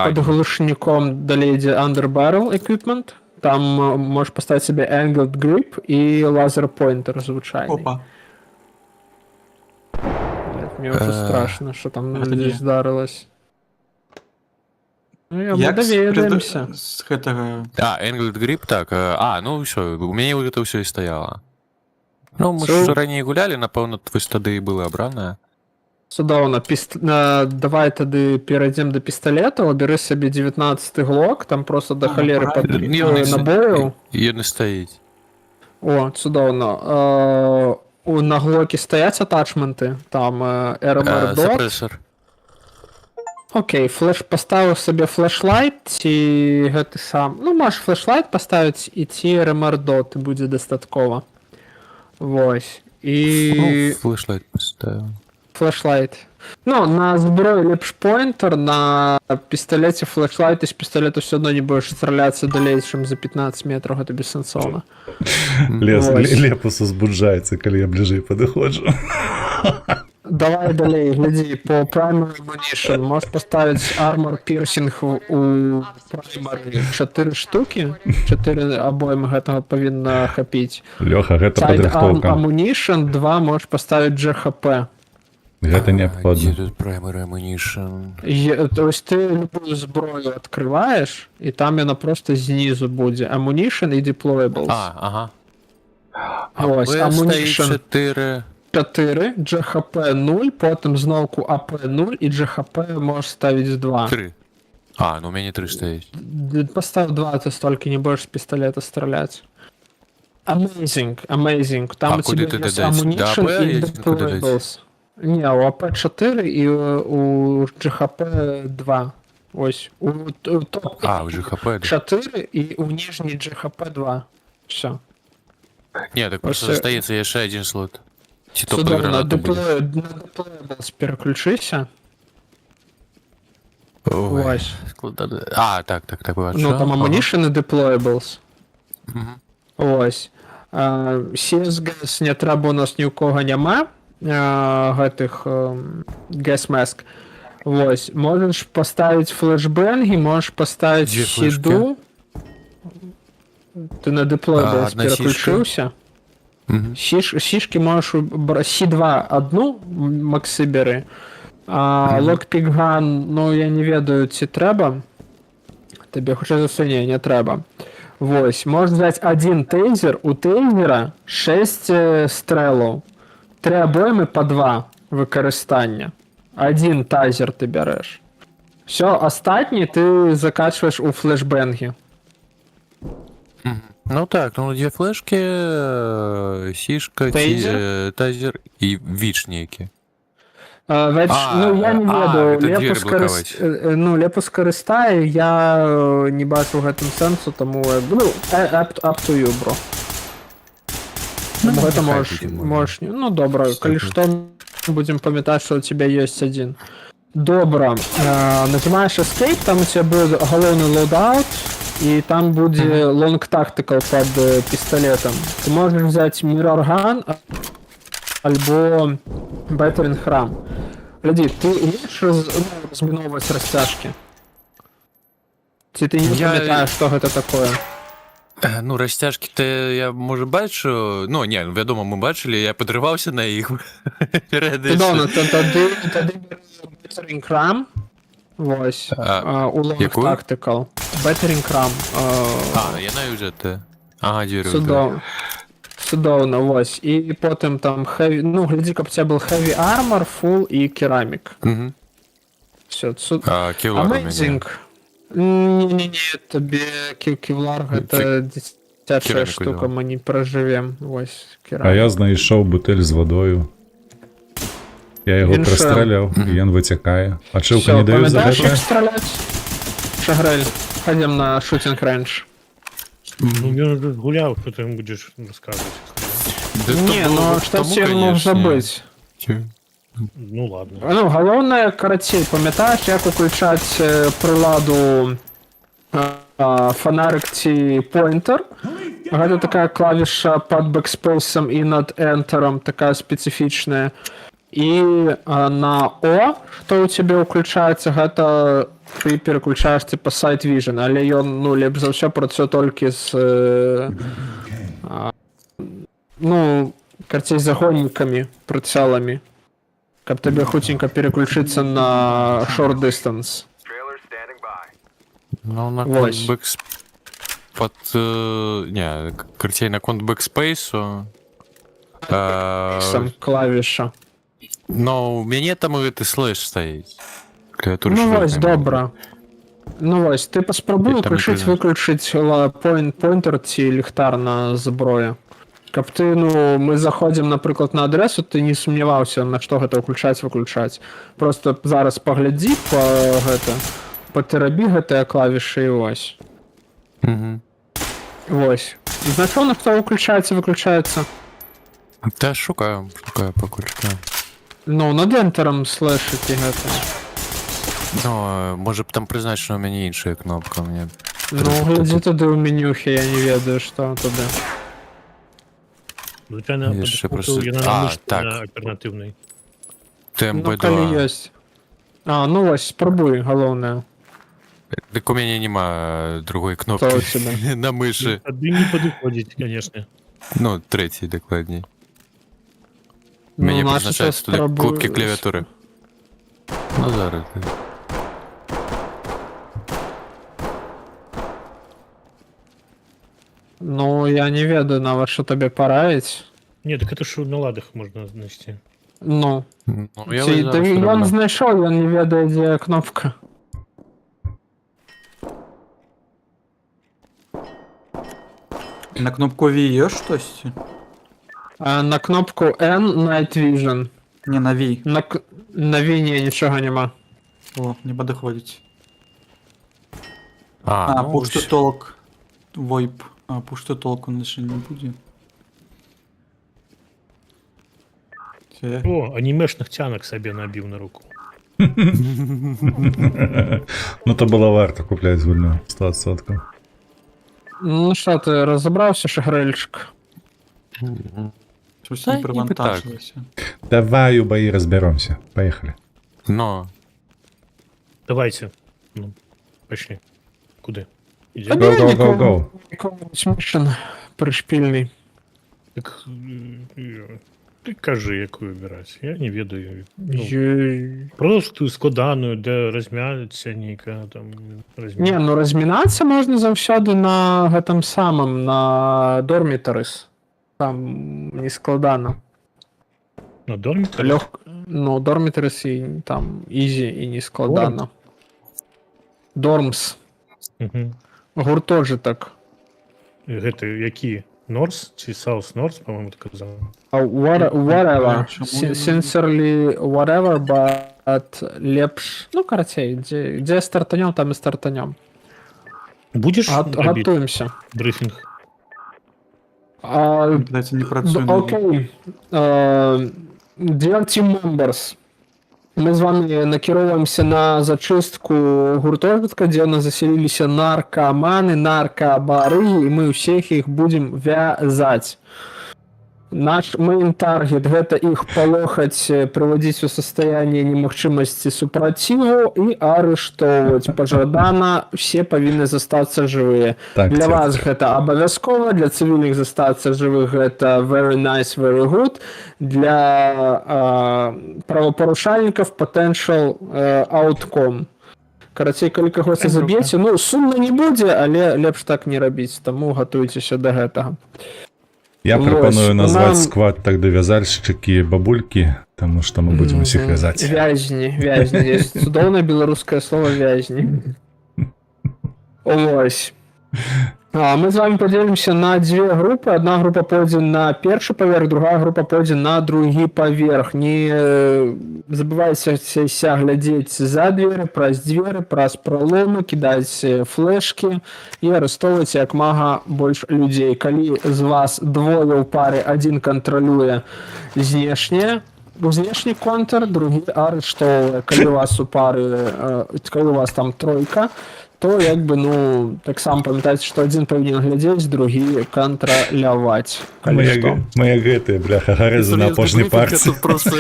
под глушником далее идет Underbarrel Equipment. Там можешь поставить себе Angled Grip и Laser Pointer звучайный. Опа. Блядь, мне уже страшно, что там Это здесь не. здарилось. Ну, я мы Як доведаемся. з гэтага... Angled Grip, так. Ну ўсё, у мяне гэта ўсё і стаяла. Ну, мы So- ж раней гулялі, напэўна, вось тады і было абранае. Судовно, давай тады перейдем до пистолета, бери себе 19-й глок, там просто до холеры набоев. Ён і стаіць. О, судовно. На глоке стоять атачменты, там RMR DOT. Сапрэсар. Окей, поставив собі флешлайт, ці гэты сам. Ну, можеш флешлайт поставити, і ці RMR DOT буде достатково. Вось. І... Флешлайт поставив. Флешлайт. Ну, на зброї лепш поінтер, на пістолеті флешлайт, і з пістолету все одно не будеш стрілятися далей, чим за 15 метрів, гэта бессенсовно. Лепус узбуджається, коли я ближче підходжу. Давай далей, гляди, по Primary Ammunition можеш поставити Armor Piercing у Primary 4 штуки, 4 обойми гэтага павінна хапіць. Лёха, гэта Side падрыхтоўка. Ammunition 2 можеш поставити GHP. Гэта Дзе неабходна. тут Primary Ammunition? То есть ты любую зброю открываешь, и там яна просто знизу буде. Ammunition и Deployables. Ага. Ось, Ammunition 4. 4, GHP 0, потім знову AP 0 і GHP можеш ставити 2. 3. Ну у мяне 3 стаіць. Постав 2, ты столько не будешь с пистолета стрелять. Amazing. Там у куди тебя ти есть додать? До Ammunition AP и є куди додать? Deployables. Не, у AP 4 и у GHP 2. Ось, у топ У GHP, да. 4 и у нижней GHP 2. Все. Не, так просто Ось, застаецца яшчэ один слот. Ці то Судовно, на гранату будзе. Deployables переключися. Ой, Ось. складно. Так, бачу. Ну, там Ага. Ammunition і Deployables. Мгм. Ось. CSGS не треба, у нас ні у кого нема гэтых Gas Mask. Вось, можешь поставить флешбенги, можешь поставить Где щиду. Ты на деплой А, блядь, одна переключился. Мгм. Сишки можешь Си2 одну макси бери. А локпікган, ну я не ведаю, ці трэба. Тебе хоча за все не трэба. Вось, можешь взять один тейзер, у тейзера 6 стрелов. 3 обоймы по 2 выкарыстання. Один тазер ты берешь. Все, остатні ты закачиваешь у флешбенги. Ну так, ну две флешки, сішка, Тейзер? тазер і віч ніякі. Ну я не ведаю, гэта дзверы Лепус блакаваць. ну Лепус карыстаю, я не бачу ў гэтым сэнсу, таму ну, up to you, бро. Таму гэта нехай можешь, будзе, ну добра, калі што, будем памятаць, что у тебя есть один. Добра, нажимаешь escape, там у тебя будет галоўны лоудаут, и там будет long tactical под пистолетом. Ты можешь взять mirror gun, альбо battering ram. Гляди, ты умеешь разміновывать растяжки? Ты не памятаешь, что это такое? Ну, расцяжкі-то я, можа, бачу... Ну, не, вядома, мы бачылі, я падрываўся на іх. Добра, тады battering ram, вось, у long якую? tactical. Battering ram. Яна вже те. Ага, дзверы. Судовно, вось. І потім там heavy, ну, гляди, каб у тебя был heavy armor, full і керамік. Угу. Все, Кевлар у мяне. Amazing. Не-не-не, тобі кевлар, гэта дзіцячая Кераміку штука, дала. мы не проживем. Вось, А керамік. я знайшов бутель з водою. Я його Він що? пристреляв, і він витікає. А чилка Все, не даю за пам'ятаєш, як це? стріляти? Шагрель, ходім на шутинг рейндж. Ну, я уже гулял, что ты им будешь рассказывать. Не, ну что тебе мог забыть? Ну ладно. Ну, головне, карацей, пам'ятаєш, як уключати приладу фонарик ці поінтер? Гэта такая клавіша під бэкспейсом і над Enter'ом, такая специфічная. І на О, што ў цябе ўключаецца, гэта ты переключаеш типа Sight Vision, але ён, ну, лепш за ўсё працуе толькі з ну, карцей з загоннікамі, прыцэламі, каб табе хуценька переключыцца на short distance. Ну, на Вось. конт бэкс... Под... Не, карцей на конт бэкспейсу. Сам клавіша. Ну, у мяне там гэты слэш стаіць. Клавіатура Ну шырокая. вось, добра. Ну вось, ты паспрабуй Там уключыць, не выключыць поінтер ці ліхтар на зброі. Каб ты, ну, мы заходзім, напрыклад, на адресу, ты не сумняваўся, на што гэта ўключаць-выключаць. Просто зараз паглядзі па гэта, патырабі гэтыя клавішы і вось. Угу. Вось. Значок, на што ўключаецца-выключаецца? Та шукаю пакуль што. Ну, над энтерам слэшыце гэта. Ну, можа б там прызначена у мяне іншая кнопка, мне. Ну, глядзі тады ў менюхе, я не ведаю, што туды. Звычайно, Яшчэ я просто- на мышцы так. на альтернативной. Ну, калі ТМБ2. ёсць. Ну вось, спрабуй, галоўнае. Дык у мяне няма другой Што кнопкі у цябе? на мышы. Тады не падыходзіць, конечно. Ну, трэцяй дакладней. Ну, Мяне значыць, прызначаюцца туды спрабуй- кнопкі клавіатуры. Ну, зараз. Ну, я не ведаю нават, што табе параіць. Не, так это ж на ладах можно знайсці. Ну, Ну, я ці, вось да, зараз ён роблю. знайшоў, ён не ведае, дзе кнопка. На кнопку V є щось? На кнопку N Night Vision. Не, на V. На Віні нічога нема. О, не подходить. А, ну, push to talk. VoIP. Push to talk он лише не буде. Це. О, анімешних тянок собі набив на руку. Ну то було варто купляти з гульню 100%. Ну що, ти розібрався, Шагрельчик? Щось Та не ніби привантажилося. Давай у бої розберемося. Поїхали. ну. Давайте. Ну, пошли. Куди? Та Ідемо? Go, ні, go, go, go. якомусь мішен пришпільний. Так, ти кажи, яку вибирати. Я не ведаю. Ну, Й- просто складаную, де розмяться ніка, там, Ні, ну розмінатися можна завсёды на гэтым самым, на Dormitories. Там не складана. На домі? Ну, Dormitories і там easy і не складана. Дормс. Угу. Гуртожиток. Гэта які? Норс чи Саус Норс, по-моєму, ти казав. Whatever. Чому? Sincerely whatever, but лепш. Ну, короче, где стартанем, там и стартанем. Будеш робити Готуемся. брифінг? Блядь, не працює. Окей. Dear team members, ми з вами накіровуємося на зачистку гуртожитка, де у нас заселилися наркомани, наркобари, і ми всіх їх будемо в'язати. Наш мейн таргет – гэта іх палохаць, прыводзіць у состояние немагчымасці супраціву і арыштоўваць. Пажадана, все павінны застацца жывыя. Так, Для цётка. вас гэта абавязкова, для цывільных застацца жывых гэта very nice, very good. Для правапарушальнікаў potential outcome. Карацей, калі кагосьці заб'еце, ну, сумна не будзе, але лепш так не рабіць, таму гатуйцеся да гэтага. Я Вось, пропоную назвать нам- сквад тогда вязальщики бабульки, потому что мы будем всех вязать. Вязні. Є цудоўнае беларускае слово вязні. Ось. Мы з вами подзелімся на дзве групы. Одна група пойдзе на першы паверх, другая група пойдзе на другі паверх. Не забывайцеся глядзець за дзверы, праз дзверы, праз праломы, кідаць флешкі і арыштоўваць як мага больш людзей. Калі з вас двое ў пары, адзін кантралюе знешне, знешні контур, другі арыштоўвае. Калі у вас у пары, калі у вас там тройка, то як бы, ну, так сам памятайце, што адзін павінен глядзець, другі кантраляваць. Калі што. Моя гэтая, бляха, гарэза на апошняй партии. Тут просто...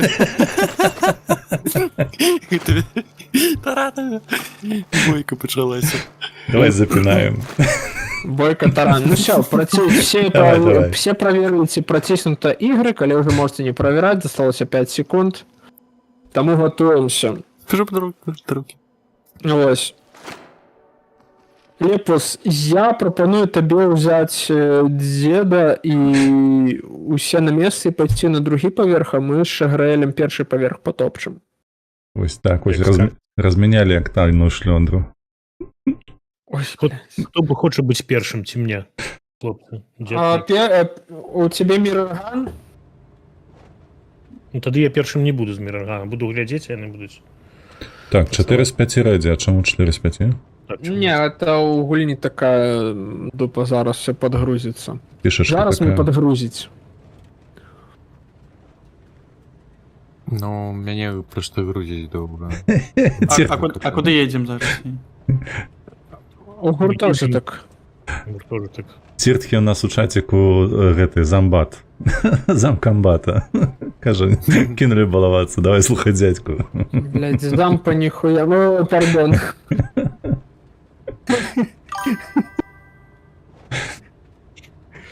Тарата. Бойка почалася. Давай запинаем. Бойка таран. Ну все, Давай. все проверите протиснуто игры, калі уже можете не проверять, осталось 5 секунд. Тому готуемся. Пишу по дороге. Ось. Лепус, я пропоную табе ўзяць дзеда і усе на месцы і пайсці на другі паверх, а мы з Шаграэлем першы паверх потопчым. Ось так, ось Як разменяли актальную шлёндру. Ой, Хто б хоче бути першим, ці мне? Хлопці, у тебе мірган? Ну, тоді я першим не буду з Міргана. Буду глядіти, а не буду. Так, 4 з 5 рэдзі, а чаму 4 з 5? Так, чому? Не, это у гульні такая дупа, зараз все подгрузится. Фішачка Зараз мне така. подгрузить. Ну, мяне просто грузіць добра. А куди їдемо зараз? У гуртожиток. Тоже так. Ціртхі у нас у чатіку гэты замбат. Замкомбата. Кажа, кинули балавацца, давай слухаць дядьку. Блядь, зампа нихуя. Ну, пардон.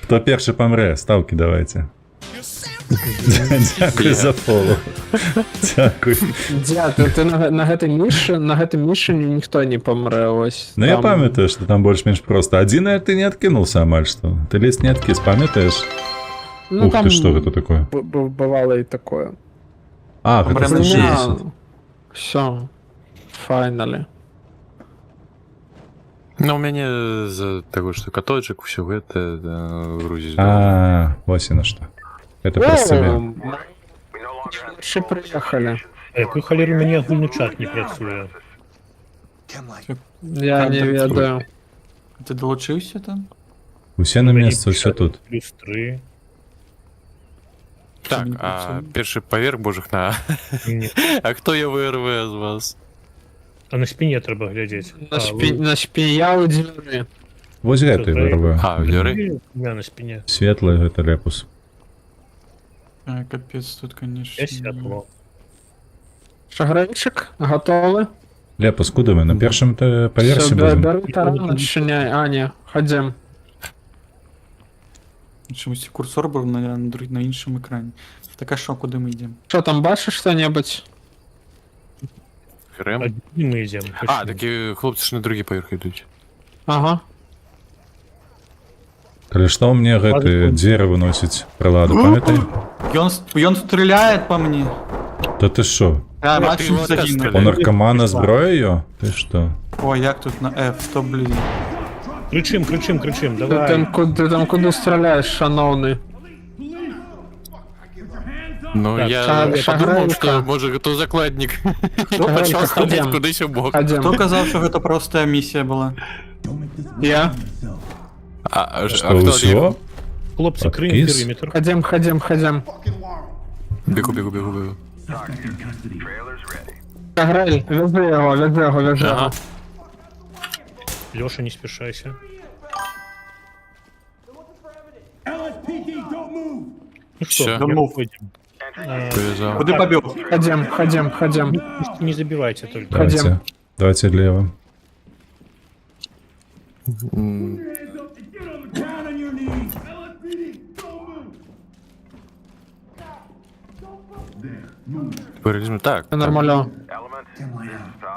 Хто першы памрэ, ставкі давайте. Дякую за фолу. Дякую. Дзя, ты на гэтым мішані ніхто не памрэ, ось. Ну я Там памятаю, что там больш-менш просто. Адзінае ты не адкінулся амаль што. Ты лезь не адкіс, памятаеш? Ну, Ух там ты, что гэта такое? бывало и такое. А, гэта Прям слышишь? Все. Finally. Ну, у мяне з-за таго, што каточак, усё гэта грузіць добра. А, вось на што. Это праз цябе. Ще приехали. А який халер у мене агульний чат не працює? Я не ведаю. Ти долучився там? Усе на месцы, все тут. Плюс 3. Так, а першы паверх, божых на... Ні. А хто я ВРВ з вас? А на спині треба глядіти. На шпія у дверы. Вось гэты вырваю. А, Юрий? Я на спині. Светлый гэта рэпус. Капець, тут, конечно. Я світло. Шагрейчик, готовы? Лепос, куди ви? На першому поверсі Все, будемо? бери таран, начиняй. А, ні, ходім. Чомусь курсор був на іншому екрані. Так а що, куди ми йдемо? Що там, бачиш що-небудь? Крем. А куди ми йдемо? А, такі хлопці ж на другий поверх йдуть. Ага. Коли що мені гэты двері виносить приладу, пам'ятай? Ён стріляє по мені. Та ти що? А, Ну, бачу, ти його теж загинув. стріляй. У наркомана зброєю? Ти що? О, як тут на F, то блін. Кричим, Ти давай. там куди стріляєш, шановний? Ну, Так, я шаграйка. подумав, що може то закладник. Шаграйка, Почав стріляти ходім. кудись у бок. Ходім. Хто казав, що це просто місія була? Я? А Що, хто усього? Хлопці, крим Откис? периметр. Ходім. Бігу. Шагрель, вези його. Ага. Леша, не спішайся. Ну Всё. что, Don't move. Пов'язав. Куди побіг? Ходім. Не забивайте только. Давайте. Давайте лево. М, Перелізну. Так. Нормально.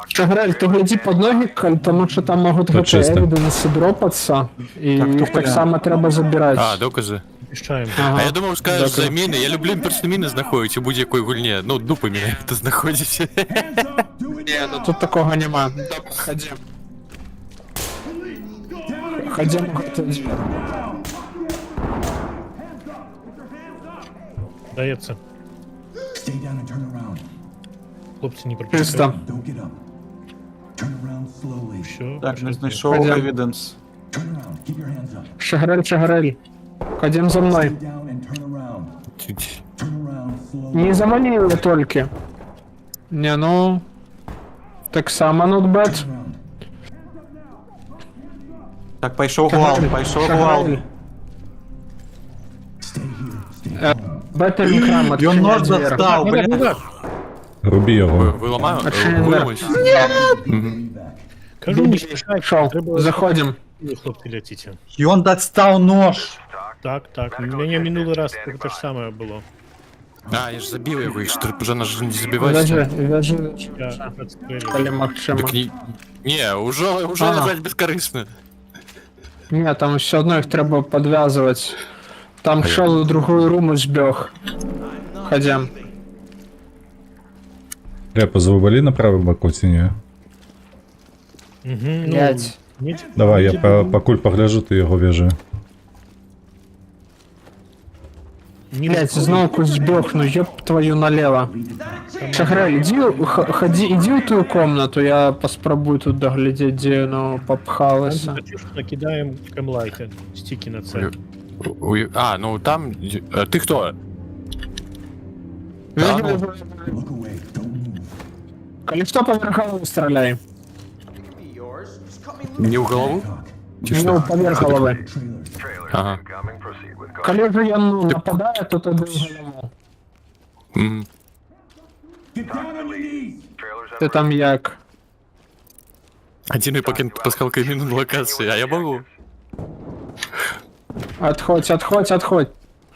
Шагрель, ты гляди под ноги, потому что там могут Тут чисто. эвиденсы дропаться, и Так, их тупо так я. само треба забирать. А, докази. Мешаем. Ага. А я думав, скажеш Дякую. за міни. Я люблю просто міни знаходити у будь-якої гульні. Ну, дупи міни ти знаходиш. Не, ну тут такого нема. Добре, ходім. Ходім. Дается. Stay down and turn around. Хлопці не Чисто. пропускають. Don't get up. Turn around slowly. Все, Так, не знайшов Ходім. евіденс. Turn around. Keep your hands up. Шагрель. Ходім за мною. Stay down and turn around. Turn around slowly. Не завалили тільки. Не, ну... Так само not bad. Turn around. Так, пішов гуал. Шагрель. Stay here. Stay Бетер екран Ён відчиняє нож двері. достав, блядь. Руби його. Виламаю? Відчиняє Виламаюсь. Кажу, не спішайте. Шо, Треба заходим. хлопці летите. Ён достав нож. Так. У мене минулий раз те ж саме було. А, я ж забив його, їх ж вже на ж не забивається. Вяжи. Я підстрелив. Коли Максима. Так ні, уже Ага. нажать безкорисно. Ні, там все одно їх треба підв'язувати. Там шел у другую руму збег. Ходім. Лепос, завали на правый бок ні? Угу, Блять. Давай, я покуль погляжу, ти його в'яжи. Блять, знову кусь збег, ну ёб твою налево. Шагрель, иди в ту комнату, я поспробую тут доглядеть, где оно попхалося. Накидаємо кемлайти, стіки на це. А, ну там... А ти хто? Вижу, ну. вижу. Look away. Don't move. Коли что поверх головы стреляй. Не в голову? Чи Ну, що? поверх головы. Trailers. Ага. Коли же я ну, нападаю, то ты голову. М. Get down on your knees. Ты там як? Один и покинут пасхалкой мину на локации, а я могу. Отходь.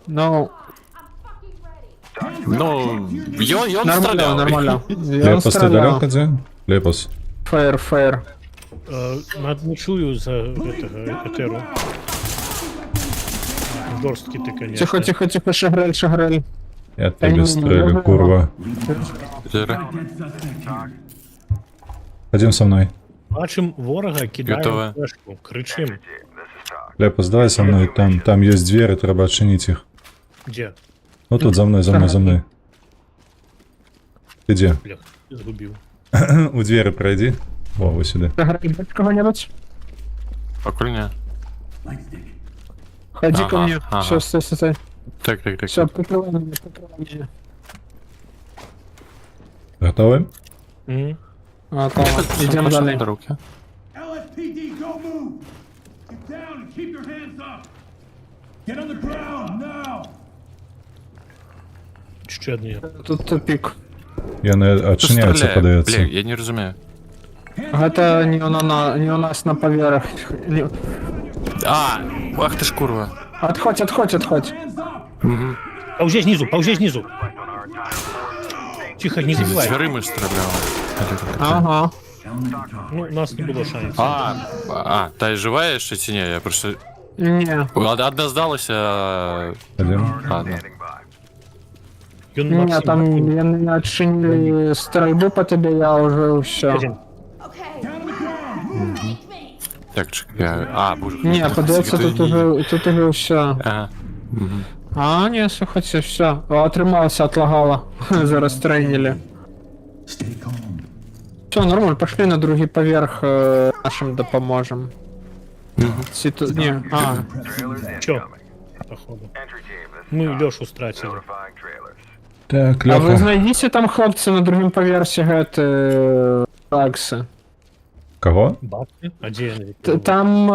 Ну, Ну, он нормально, стрелял. нормально. Я Лепос, ти стрелял. далеко де? Лепос. Фейр. Не чую за этого етеру. Жорсткі ти, конечно. Тихо, Шагрель. Я тебе стрелю, курва. Зера. Ходім со мною. Бачим ворога, Готове. кидаємо флешку, кричим. Лепос, давай со мною, там є двері, треба відчинити їх. Де? Ну тут за мною. Ти де? Блях, згубив. У двері пройди. О, ось сюди. Шагрель, бать кого-нибудь? Покольня. Lightstick. Ходи Ага, ко мне. ага. Все, стой. Так. Все, прикрывай меня. Готові? Мгм. А, там, идем далее. Руки. LSPD, don't move. Get down and keep your hands up. Get on the ground now. Ще одні. Тут тупик. Я не Хто відчиняється, стріляє? подається. Бля, я не розумію. Гэта не у нас на паверх. А, ах ти ж курва. Отходь. Паўзе знизу. Тихо, не забивай. Дверима ж стріляли. Ага. Ну, у нас не было шансів. Та й жива яшчэ ці не? Я просто... Не. Одна здалася, Один. ладно. Ён Не, Максим, там яны адчынілі стральбу по тебе, я уже ўсё. Один. Так, чекай. Боже. Не, падаецца, тут уже ўсё. Ага. Не, слухайце, все. Атрымалася, отлагала. Зараз трэнілі. Stay calm. Все, нормально, пошли на другі паверх, нашим допоможем. Ці тут, не, Чё? Походу. Мы Лёшу стратили. Так, а ви Леха. знайдіться там, хлопці, на другім поверсі гэты такси. Кого? Бабки? А где они? Там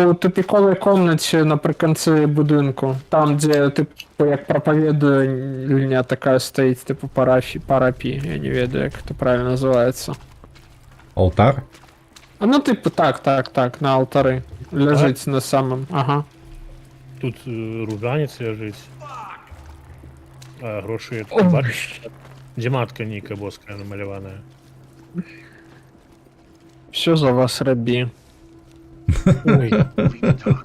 у тупіковій комнаті наприкінці будинку. Там, де, типу, як проповідальня така стоїть, типу, парапі. Я не ведаю, як це правильно називається. Алтар? Ну, типу, так, на алтари. Лежить на самом, ага. Тут ружанец лежит. А гроши Ой. это бачиш? Где матка Ніка боская намалеванная? Все за вас рабі. Ой.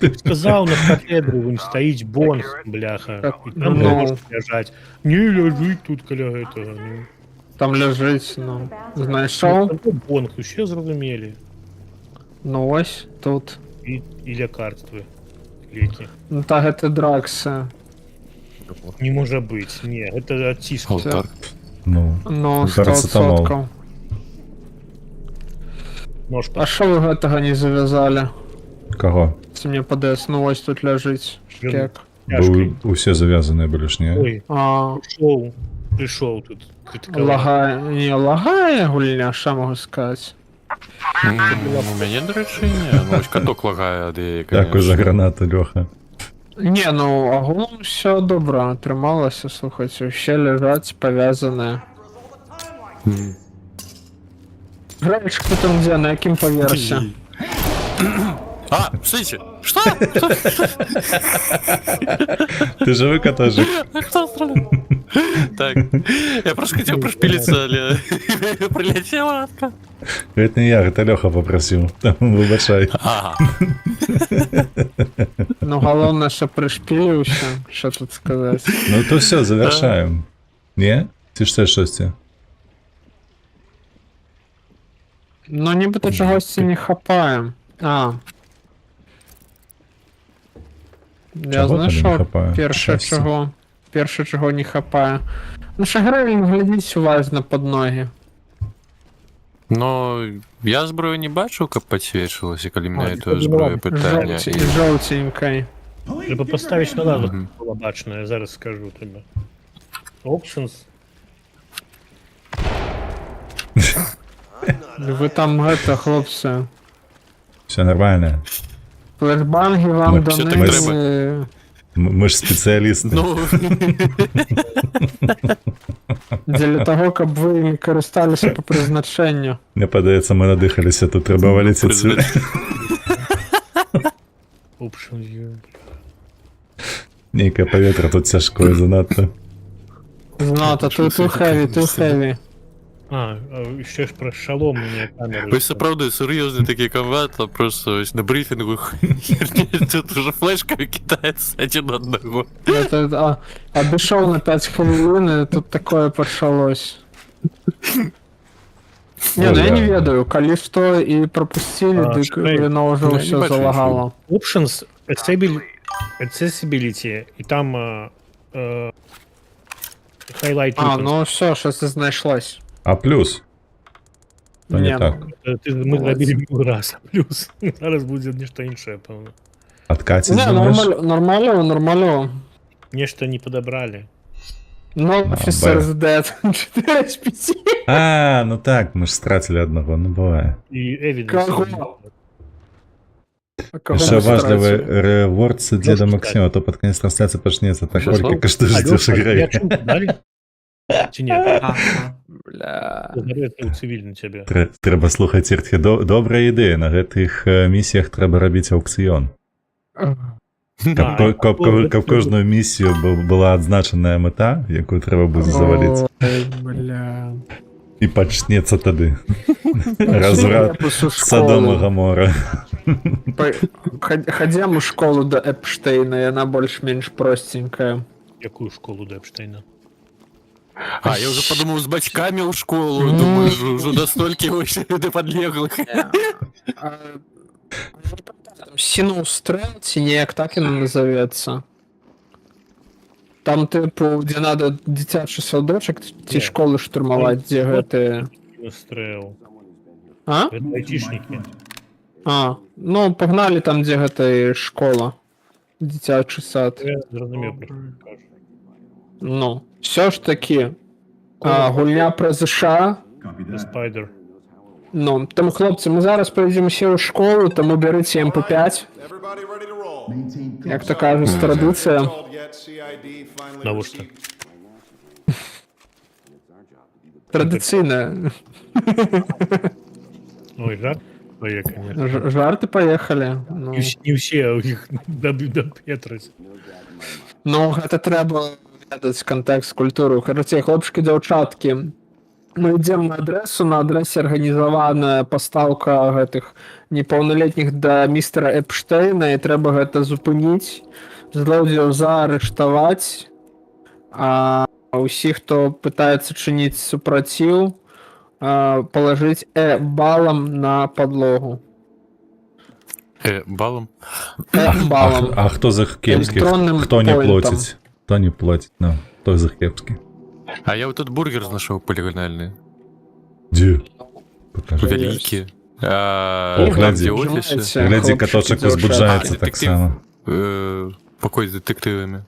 Ты сказал на кафедру, вон стоит бонс, бляха. Как- И там ну. можешь лежать. Не лежить тут, коля этого. Ну. Там лежить, ну. Знайшов? Ну, бонг, ще зрозуміли. Ну ось, тут. І лікарства. Ліки. Ну так, это дракси. Не може бути. Ні, це отсіска. Алтар. Ну, Ну, Парацетамол. 100%. Нож А що ви гэтага не завязали? кого? Це мені подес, ну ось тут лежить. Шкек. тяжкий. Усе зав'язані були ж, ні? Ой, А, прийшов тут. критикував. лагає гульня, що можу сказати. У мяне, до речі, ні. Ну, ось каток лагає, а де, Дякую за гранату, Леха. Ні, ну, агулом все добре, трималося, слухайте, ще лежать пов'язані. Граєш, хто там де, на яким поверсі? Слышите? Что? Ти живий катажик? Кто стрелял? Так, я просто хотел прошпилиться, але прилетела атка. Это не я, это Леха попросив. Вибачай. Ага. Ну, головне, що пришпілився, що тут сказати. Ну то все, завершаємо. Ні? Чи ще щось? Ну, нібито чогось не хапає. Я Чого тобі не знайшов хапає? Щастя. перше чого не хапає. Ну, Шагрелін, глядіть уважно під ноги. Ну, я зброю не бачу, як підсвічувалося, коли мене А, це ну, зброя ладно. питання. Жовтенький. Треба поставити на лаву, Мгм. було бачно, я зараз скажу тобі. Options. Ви там, хлопці, Все нормально. флешбанги вам Ми- що так дані треба? Ми ж спеціалісти. Ну, для того, щоб ви не користалися по призначенню. Не подається, ми надихалися, тут треба валитися отсюди. Options. Ніяке повітря тут тяжкое занадто. Знато, ту хеві. Ще ж про шалом мені камеру. ось це правда серйозний такий комбат, а просто ось на брифінгу тут уже флешками кидається один одного. Дійшов на 5 хвилин, і тут такое почалось. Не, ну я не ведаю, коли что и пропустили, дык Шрей. воно уже Я не все бачу залагало. Options, accessibility, і там highlight weapons. Ну все, щось знайшлось. А плюс? То не Ні, так. Ми зробили минулий раз, плюс. Зараз буде нечто інше, певно. Откатить Не, думаєш? нормально. Нечто не подобрали. Ну, officer is dead. 4 з 5. Ну так, ми ж стратили одного, ну буває. І evidence. Кого? Еще важливый реворд с деда Лёшка, Максима, то под конец трансляции почнется так Что, Ольга Слава? каждый А, ждешь Лёша, игры. я чую, дали? Ці не? А, Бля. Гарэты ў цывільны цябе. Трэба слухаць Іртхі. Добрая ідэя. На гэтых місіях трэба рабіць аукцыён. Каб кожную місію была адзначаная мэта, якую трэба будзе заваліць. Ой, бля. І пачнецца тады разврат Садома Гамора. Хадзем у школу да Эпштейна, яна больш-менш простенькая. Якую школу да Эпштейна? А, я уже подумал, с бачками в школу, думаю, уже настолько до подлеглых. Синус стрэл, ці неяк так яно назовецца. Там, типу, дзе надо дзіцячы садочак ці школы штурмаваць, дзе гэты... Стрэл. А? Гэта айцішнікі. А, ну, пагналі там, дзе гэта школа. Дзіцячы сад. Я зразумеў, пра што ты кажаш. Ну, все ж таки, гульня про США. Copy The that. Spider. Ну, тому, хлопці, ми зараз поїдемо всі у школу, тому беріть МП5, Everybody ready to roll. Maintain як то кажуть, традиція. Called yet, CID finally Навошта? received. Традиційне. Ой, жарт твоє, конечно. Жарти поїхали. Ну, Не ўсе у іх допетраць. ну, гэта трэба ведаць кантэкст культуру. Карацей, хлопчыкі, дзяўчаткі, мы ідзем на адрэсе арганізаваная пастаўка гэтых непаўналетніх да містера Эпштейна, і трэба гэта зупыніць, злоўдзеў заарыштаваць, а ўсіх, хто пытаецца чыніць супраціў, палажыць балам на падлогу. Балом? Балам. А хто з іх кепскіх? Электронным Хто не поінтам. плоціць? Хто не плоціць? Ну, хто з іх кепскі? А я вот тут бургер нашел полигональный. Дзе? Покажи. Великий. О, Там, глядзі. где офисы. Глядзі, каточак узбуджаецца так Детектив. само. Покой с детективами.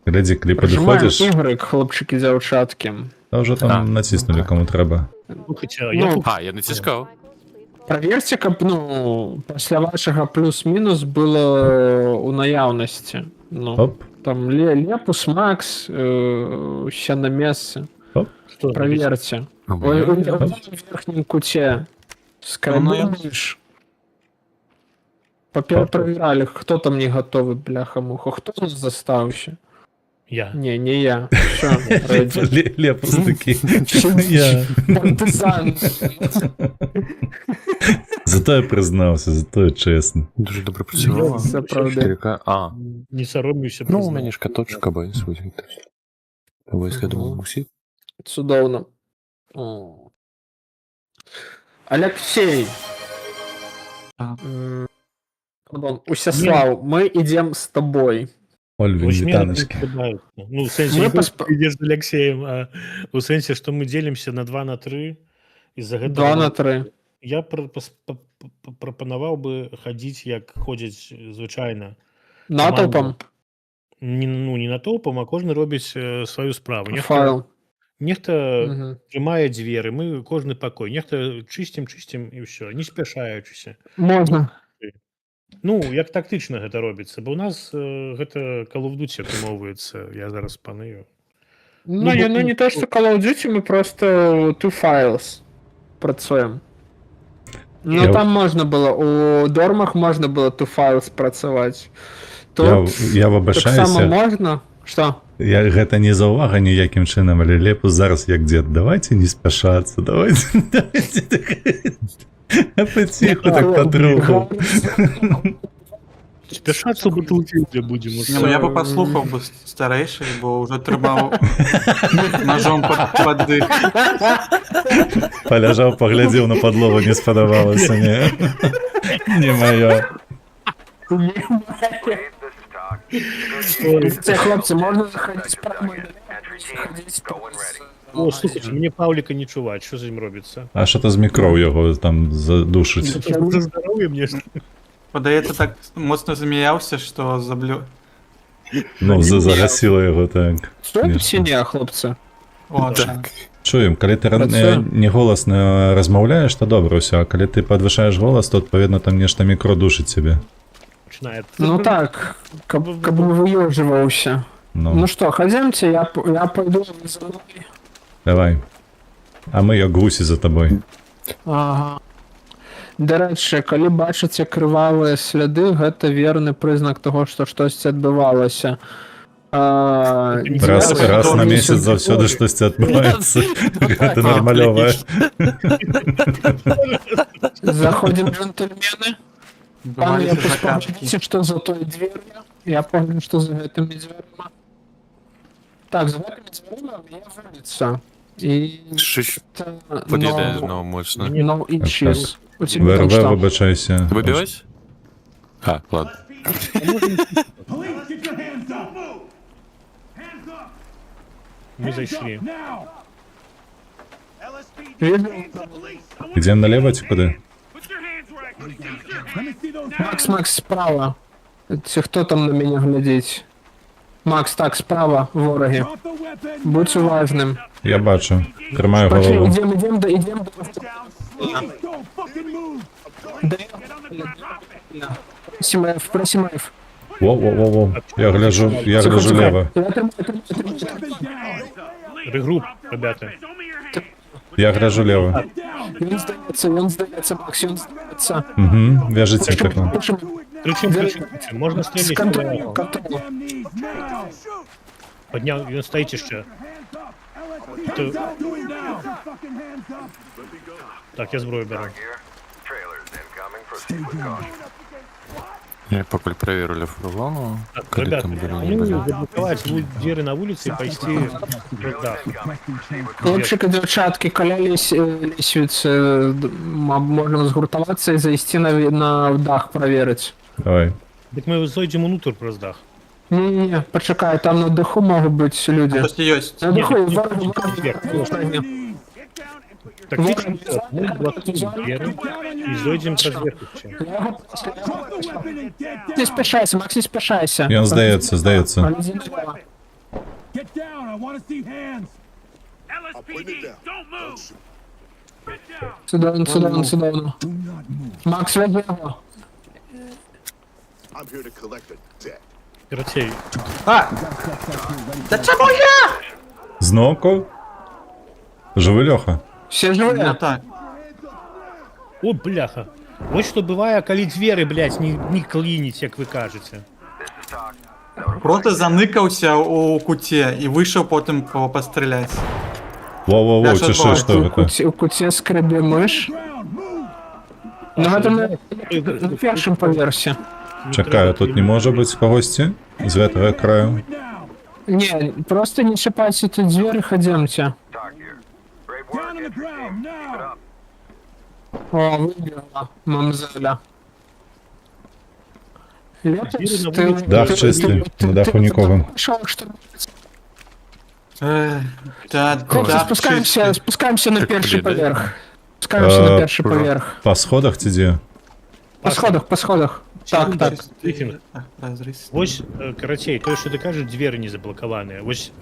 Глядзі, калі Прожимаем падыходзіш, ігрик, хлопчики, дзяўчаткі. то вже там націснули, кому треба. Ну, хаця, Ну, А, я натискал. Праверьте, каб, ну, пасля вашага плюс-мінус было у наяўнасці. Ну, Оп, там Лепус, Макс, усе на месцы. што Праверьте. Ой, у верхнім куце. Скрабуеш. Правералі, хто там не гатовы, бляха-муха. Хто тут застаўся? Я. Не, не я. Всё, рэдзі. Лепус такі. Я. Партизан. Зато я признався, зато я чесно. Дуже добре працювало. Це правда. 4К. А, Не саромеюся. ну у меня ж каточек обоюсь будет. Обоюсь, я думал, мусит. Цудоўна. О. Алексей. А. Пардон, Усяслав, мы ідзем з тобой. Ольвін, вітаночки. Ну, в сэнсе, Мы не пасп- ідзеш з Алексеем, а у сэнсе, што мы дзелімся на 2 на 3. Из-за 2 гэтага на 3. я прапанаваў бы хадзіць, як ходзяць звычайна. Натовпам. Не натоўпам, а кожны робіць сваю справу. Файл. Нехта Мгм. трымае дзверы, мы кожны пакой. Нехта чысцім і ўсё, не спяшаючыся. Можна. Ну, як тактычна гэта робіцца, бо ў нас гэта Call of Duty атрымоўваецца. Я зараз паную. Ну, бо- не то, што Call of Duty, мы просто two files працуем. Ну, Я- там можна было, у дормах можна было two files працаваць. Я Тут так само вибачаюся, можна? Што? я гэта не заўвага ніякім чынам, але Лепус зараз як дзед. Давайте не спяшацца, давайте потиху, так потроху. Спяшацца бутылкі для будзем. Не, ну я бы подслухав би старейший, бо вже тримав ножом под дих. Поляжаў, паглядзеў на падлогу, не спадабалася, не. Не маё. Це, хлопці, можна заходити прямо. О, слухайте, мне Паўліка не чуваць, што з ім робіцца? А що то з мікро його там задушить? За здароўе мне ж. Подається, так моцно заміявся, що заблю... Ну, загасило його так. Що чи ні, хлопці? О, так. Чуем, калі ти Працює. не голосно розмовляєш, то добре все, а коли ти підвищаєш голос, то відповідно там нешта мікро душить себе. Починає. Ну так, каб не вийожувався. Ну что, ходимте, я пойду за мной. Давай. А ми, як гусі, за тобою. Ага. До речі, коли бачите криваві сліди, гэта верны прызнак того, што штосьці адбывалася. Раз на месяц заўсёды штосьці адбываецца. Гэта нармалёвае. Заходим, джентльмены. Пан, я паспамятаеце, што за той двер'ю. Я помню, што за гэтымі дзвярыма. Так, за гэтымі дзвярыма у мяне вуліца. І... Щось под'їдає знову моцно. No issues. У тебе там ВРВ, що? вибачайся. Вибивайся? А, ладно. Police, get your hands up! Hands up! Ми зайшли. Now! Ідемо наліво чи куди? Let me see those Макс, справа. Це хто там на мене глядить? Макс, так, справа, вороги. Drop the weapon! Будь уважним. Я бачу. Тримаю Пошли, голову. идем до... Don't fucking move! Просимаев. Воу. Я гляжу ліво. Регруп, ребята. Я гляжу ліво. Він здається, Макс, він здається. Угу, в'яжіться так. Причем, можна З стріляти. контролю. Damn knees now! Подняв, він стоїть ще. То- Stop doing now! Fucking hands up! Так, я зброю беру. Я поки перевірили фургону. Так, Коли ребята, там були ну, не заблоковать двери на улице и пойти в дах. Хлопчики, дівчатки, коля лісвіці, можемо згуртуватися і зайти на дах перевірити. Давай. Так ми зайдемо внутрь просто дах. Ні, почекай, там на даху можуть бути люди. Просто есть. На даху, Ні, вороги. Так тихо, мы блокуем двери и зайдем по зверху. Не спішайся, Макс, не спішайся. Він здається. Галізі наліво. Get down! I want to see hands! Судовно. Do not move! Макс, веди його. Короче, Да чому я? Знову? Живий Льоха? Всі живі? Ну так. о, бляха. Вот что бывает, коли двери, блядь, не клинить, як ви кажете. Просто заникався у куті і вийшов потім постріляти. Воу, Я чи щас що бачу. це? У куті скребе миш. Ну, это на першому поверсі. Чекаю, тут не може бути когось з этого краю. Не, просто не чіпайте тут двері, ходімте. Down on the ground! Now! О, вибігла, мамзеля. Летос, на ти... вулиці. Дах чистий, на даху нікого. Пішов, що... Да, Спускаємося на перший блін, поверх. Спускаємося на перший ура. поверх. По сходах ці де? По сходах. Так. Брифінг. Ось, короче, то, що ти кажеш, двері не заблоковані. Ось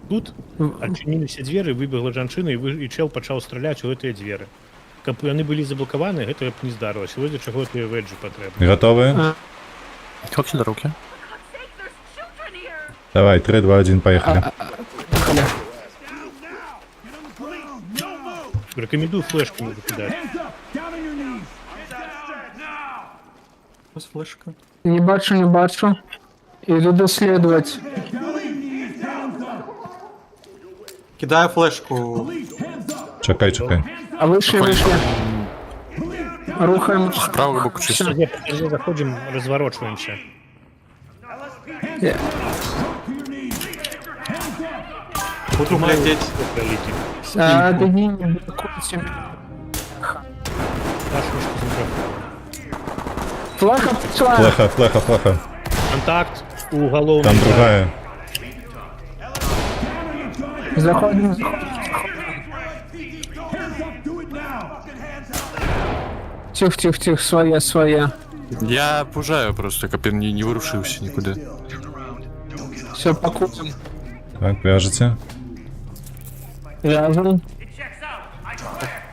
тут відчинилися двері, вибігла жанчина, і чел почав стріляти у ці двері. Каб вони були заблоковані, гэта б не здарилося. Ось для чого ти веджу потрібно. Готові? Хлопці до руки. Давай, 3, 2, 1, поїхали. Рекомендую флешку кидати. Hands up! Down on your knees! Ось флешка. Не бачу. Іду дослідувати. Кидаю флешку. Чекай. А вийшли. Рухаємо. З правого боку чисто. Подожди, заходимо, розворачуємося. Буду глядеть. Пролетим. Тоді не блокуйте. Флага пішла. Флеха. Контакт у головного. Там другая. Заходимо. Тих, своє. Я пужаю просто, каб він не вирушився нікуди. Все, пакуємо. Так, в'яжеться. В'яжемо.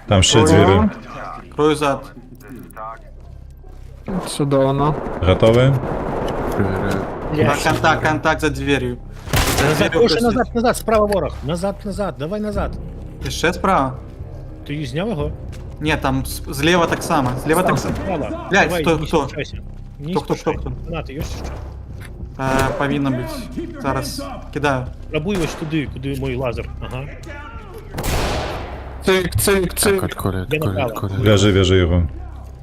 Там ще двері. Крою зад. Судовно. Готові? Перевіряю. Да, контакт за дверью. Назад, Гоша, назад, справа ворог. Назад, давай назад. Ти ще справа? Ти зняв його? Ні, там зліва так само. Зліва так само. Справа. Блядь, Давай, хто, не хто? спішайся. Не Хто? спішайся. Гранати, є ще що? Повинно бути. Зараз кидаю. Пробуй ось туди, куди мой лазер. Ага. Цик, цик, цик. Коля. Вяжи його.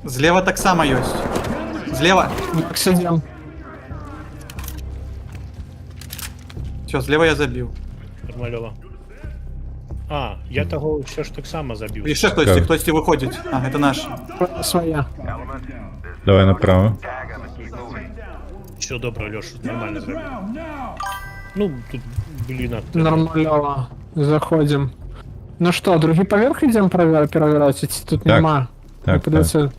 Зліва так само є. Зліва. Сидим. Все, зліва я забив. Нормальово. А, я того ще ж так само забив. І ще хтось виходить. А, це наш. Своя. Давай направо. Все добре, Льош, нормально зробив. Ну, тут, блін, Нормально. Заходим. Ну что, другий поверх идем проверять? Идти тут Так. нема. Так, Придется...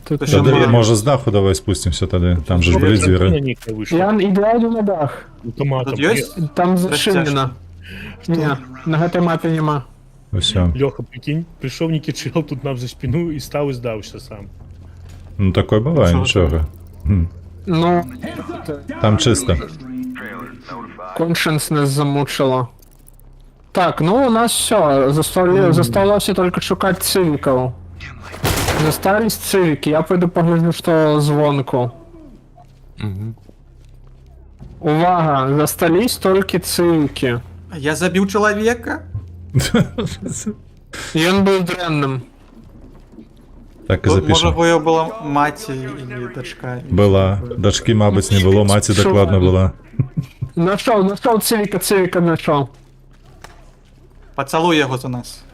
Тут Та що, нема. Тоді, може, з даху давай спустимося тоді. Там же ж були двері. Я иду на дах. Автоматом. Тут є? Там зашивлено. Не, на этой мапе нема. Все. Льоха, прикинь, прийшов Нікічел тут нам за спину і став і здався сам. Ну такое буває, Що нічого. Хм. Ну, Там чисто. коншенс нас замучило. Так, ну у нас все. Засталося только шукать цивиков. Застались цивики. Я пойду погляжу, что звонку. Увага, застались только цивики. Я забив чоловіка. І він був дренним. Так і Може, запишемо. бо його була мать і дочка. Була. Дочки, мабуть, не було, маті докладно була. Нашов цивика нашов. Поцілуй його за нас.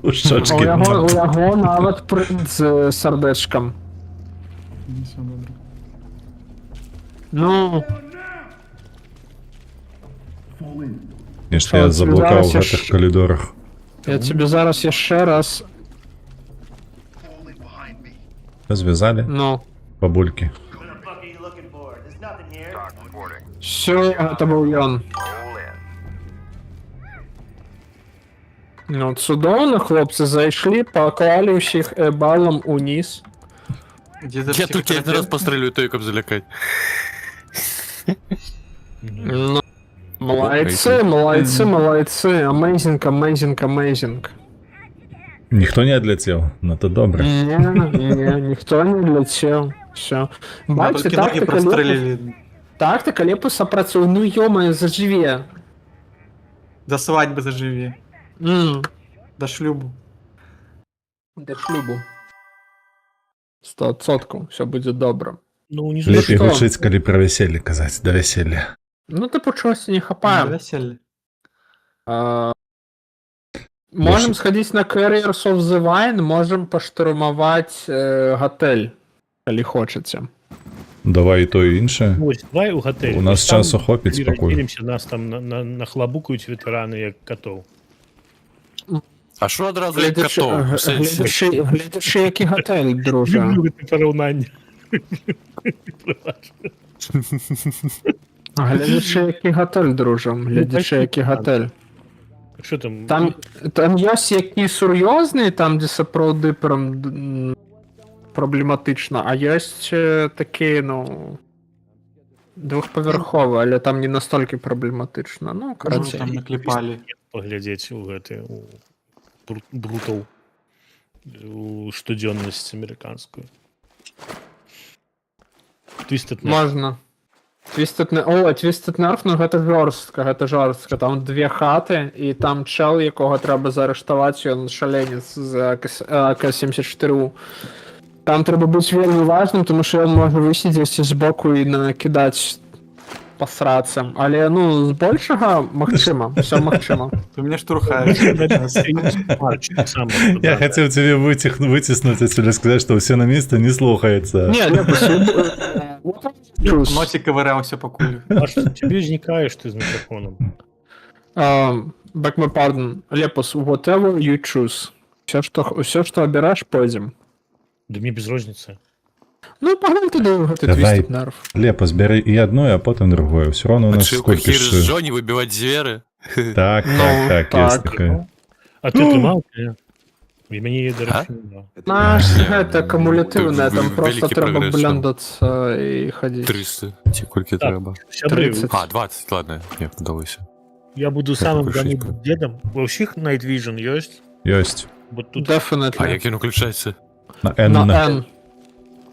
У У щочки. його навіть принц з сердечком. Все добре. Ну, Ніж я заблукав в цих коридорах. я тобі зараз ще раз, Зв'язали ну, бабульки. все, це був ён. Ну, цудовно, хлопці, зайшли, поклали всіх балом униз. Де за Я тут один раз психотерапевт? пострелю, тойком залякать. Ну, молодці, amazing. Ніхто не отлетів, ну то добре. Не, ніхто не летів. Все. Ми Бачите, тільки ноги тактика прострелили. Тактика Лепуса працює, ну йома, заживе. До свадьби заживі. До шлюбу. До шлюбу. 100%, все буде добре. Ну, унизу. Лепей що? гучить, коли про весілля казати, до весілля. Ну, типу, чогось не хапає. Веселі. Можем сходить на Carriers of the Vine, можем поштурмовать готель, коли хочеться. Давай і то, і інше. Ось, давай у готель. У нас Ось там часу хопить і спокійно. розділимося, нас там нахлобукають ветерани, як котов. А що одразу як котов? Глядячи, який готель, друже. Люблю це порівняння. Глядячи, який готель, друже. Глядячи, який готель. Що там? Там є які серйозні, там, де справді прям проблематично, а є такі, ну, двохповерхові, але там не настільки проблематично. Ну, Може, коротше. там наклепали. Поглядеть у гэты у брутал, у штуденность американскую. Twisted Nerve. Можна. Twisted Nerve, ну гэта жорстка. Там две хати, і там чел, якого треба заарештувати, він шаленець з АК-74У. Там треба бути вельми важним, тому що він може висидіти з боку і накидати посраться. Але, ну, з більшого магчимо, все магчимо. Ты меня штурхаешь. Я хотів тебе витіснути, чи сказати, що все на місце не слухається. Не, Носик ковырялся по кулю. Аж тебе зникаешь ты с микрофоном. Back my pardon. Lepus, whatever you choose. Все, что обираешь, пойдем. Да мне без розницы. Ну, погнали туди в Давай. Twisted Nerve. Лепо, збери і одну, а потім другую. Все одно у нас Отшивку скільки хір ж... Джоні вибивати звери. Так, Ну, так, є так. таке. А ты тримал? І мені, до речі, не. Наш Ні, гэта акумулятыўнае, там просто великий трэба прогресс, там. блендацца і хадзіць. 300, ці колькі Так. треба. Сябры, 30. А, 20, ладно, не вдалося. я буду самым такой ганебным шишка. дедом. Ва ўсіх Night Vision ёсць. Ёсць. Вот тут А Definitely. як він уключається? На N. На N.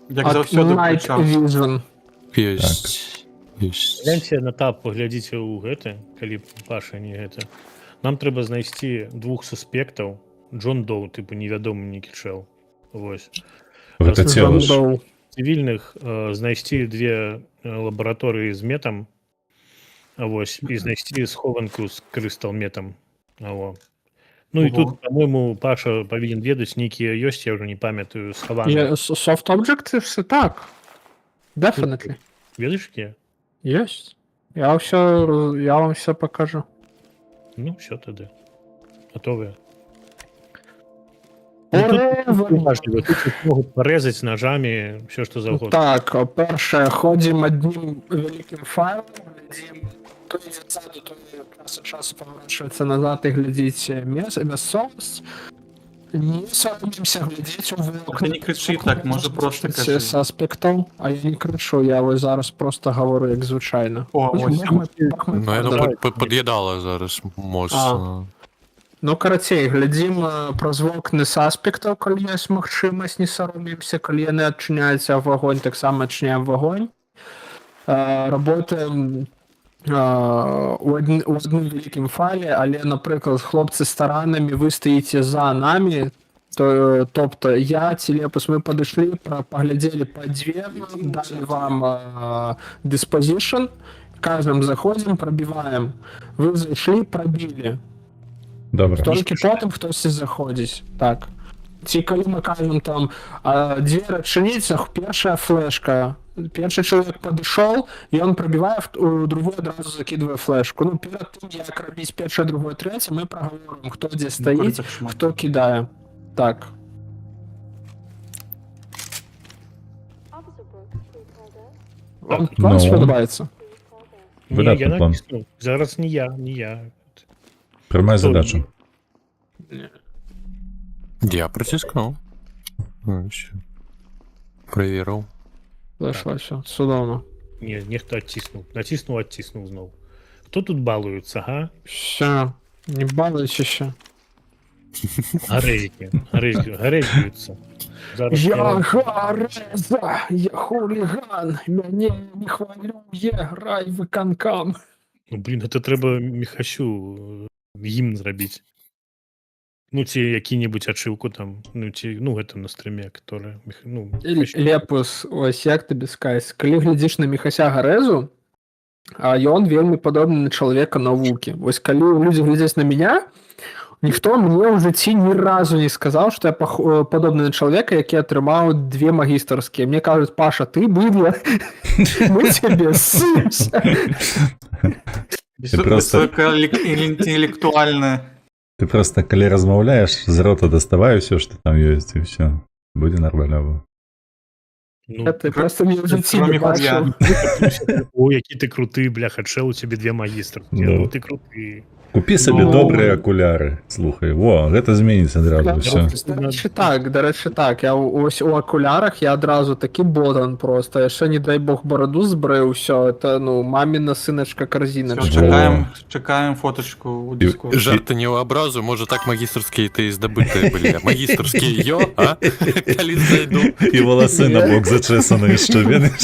Як От заўсёды Night включаўся. Vision. Єсть. Єсть. гляньце на тап, паглядзіце ў гэты, калі Паша не гэта. Нам трэба знайсці двух суспектаў. Джон Доу, типу невядомы нейкі чэл. Вось. Гэта цела ж. Доу. Цывільных знайсці две лабараторыі з метам. Вось, і знайсці схованку з крыстал-метам. Во. Ну і Ого. тут, по-моему, Паша павінен ведаць, нейкія ёсць, я ўжо не памятаю, схаваныя. Soft Objectives, так. Definitely. Ведаеш, якія? Есть. Я вам все покажу. Ну, все тады. Готовыя. Ура! Тут могуць парэзаць ножамі, все што заўгодна. Так, перше, ходім одним великим файлом, глядім, то йде ззаду, то час від часу поворачується назад і глядіть місцевість. Не соромимся глядіть у вилок. Ти не кричи так, може просто кажи. З аспектом, а я не кричу, я ось зараз просто говорю як звичайно. О, ось. Ну, я під'їдала зараз моцно. Ну, карацей, глядзім праз вокны з аспектаў, калі ёсць магчымасць, не саромімся, калі яны адчыняюцца в агонь, таксама адчыняем в агонь. Работаем у адным вялікім файле, але, напрыклад, хлопцы з таранамі, вы стаіце за намі, тобто я, Телепус, мы падышлі, паглядзелі па дзверам, далі вам disposition, кажам, заходзім, прабіваем. Вы зайшлі, прабілі. Добре. Толькі потым хтосьці заходзіць. Так. Ці калі мы кажам там дзверы адчыніць, першая флешка. Першы чалавек падышоў, і ён прабівае, у другую адразу закідвае флешку. Ну, перад тым, як рабіць першае, другое, трэцяе, мы прагаворым, хто дзе стаіць, хто кідае. Так. Вам Ну. спадабаецца? Ні, Видатний я план. натиснув. Зараз не я. Приймай Хто? задачу. Я протискнув. Ну, все. Перевірив. Зайшла, все, судовно. Ні, нехто відтиснув знову. Хто тут балується, га? Все, не балуйся ще. Гарезюються. Зараз Я Гареза, я хуліган, мене не хвилює, грай виконкам. Ну, блін, це треба Міхасю гімн зробити. Ну, ці які-небудь ачивку там, гэта на стрімі, который, ну, Лепус, ось як тобі сказати, коли глядиш на Міхася Гарезу, ён вельмі падобны на чалавека навукі. Вось калі людзі глядзяць на меня, ніхто мне ў жыцці ні разу не сказаў, што я падобны на чалавека, які атрымаў 2 магістарскія. Мне кажуць, Паша, ты быдла, мы цябе ссымся. Высокоинтеллектуальное. Ты просто, коли размовляешь, з рота доставай все, что там есть, и все. Будет нормально. ну, Ти просто мені в житті не бачив. о, який ти крутий, бляха, чел, у тебе 2 магістри. Ну. Ну, ти крутий. Купи собі добрі окуляри. Слухай, во, гэта зменіцца одразу, все. До речі, так. Я ось у окулярах я одразу такий ботан просто. Я ще, не дай Бог, бороду збрив, все. Це, ну, маміна синочка корзиночка. Чекаємо фоточку у Discord. Жарти не у образу, може так магістерські ти здобути, бля. Магістерські йо, а? Коли зайду. І волоси на бок зачесані, що видиш?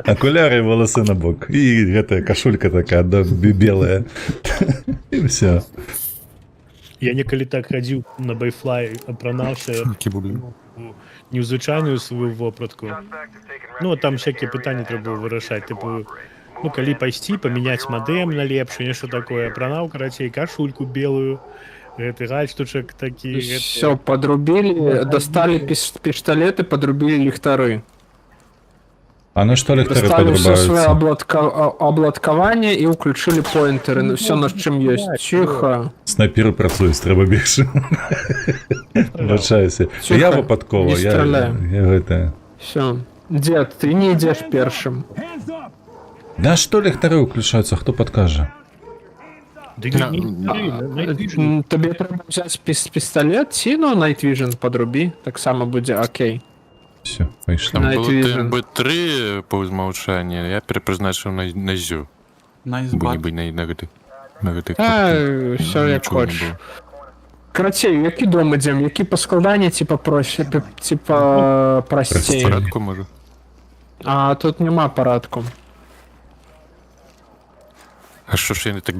Окуляри і волоси на бок. І гэта кашулька такая, да, белая. І все. Я некалі так хадзіў на Байфлай, апранаўся незвычайную сваю вопратку. Ну, там всякие пытанні трэба вырашаць, тыпу, ну, калі пайсці, памяняць мадэм на лепшы, нешта такое, апранаў, карацей, кашульку белую, гэты гальштучак такі. Все, подрубили, достали пистолеты, подрубили ліхтары. А на что ліхтари Достали все свои подрубаються? обладкование и включили поинтеры. Ну, все, на чем есть. Тихо. Снайпери працюють, треба більше. Вибачайся. Тихо, Я випадково, не я стріляй. это... Все. Дед, ты не идешь первым. Hands up! На что ліхтари включаються, хто підкаже? Тобі треба взяти пістолет, ці, ну, Night Vision подрубі, так само буде окей. Все, пішли. Там Night було Vision. ТМБ-3 по умовчанню, я перепризначив на Зю. Найс Бо бат. ніби на гти. На гти. Все як хочеш. Короче, які дом ідем, які по складанню, типа проще, типа прості. Порядку може. А тут нема порядку. А що ж я не так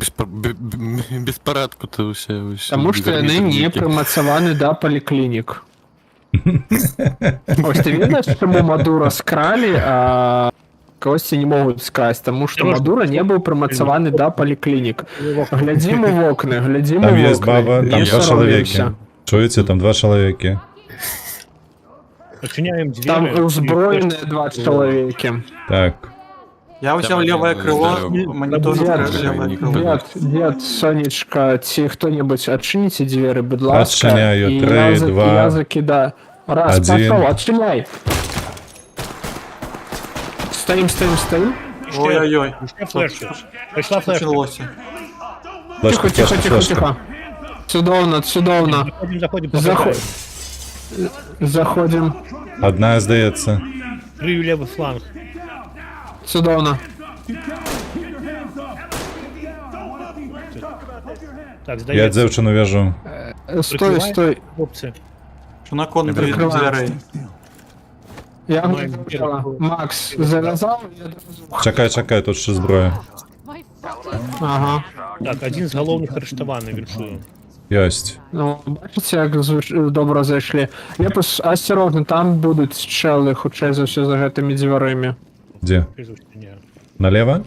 без порядку, то усе. Тому що вони не примацовані до поліклінік. Ось ти видиш, чому Мадуро скрали, а когось не можуть скрасть, тому що Мадуро не був примацований до поліклінік. Глядімо в окна, глядімо Там в є окна. баба, не там 2 соромимося. чоловіки. Чуєте, там 2 чоловіки. Очиняем двери. Там озброєні 2 чоловіки. Так. Я взяв Давай, ліве давай, крило, здорово. мені теж Дед, треба ліве крило. Дед, Сонечка, ці хто-нибудь отчините двері, будь ласка. Отчиняю. І 3, я 2, я закидаю. Раз, 1. пошел, отчиняй. Стоим. Ой-ой-ой, Пришла флешка. Пришла флешка. почалося. Флешка, флешка, флешка. Чудовно. Заходим. Заходим. Одна, здається. Крию левый фланг. Чудовно. Так, Я сдается. дівчину в'яжу. Стой. Хлопцы. Що на кон Прикриваю. дверей. Я Ну, говорила. Макс, завязал? Я одразу- Чекай, тут ще зброя. Ага. Так, один з головних арештований, віншую. Єсть. Ну, бачите, як добре зайшли. Я просто осторожно, там будуть чели, хоча за все за гэтими дверима. Де? Ні. Налево?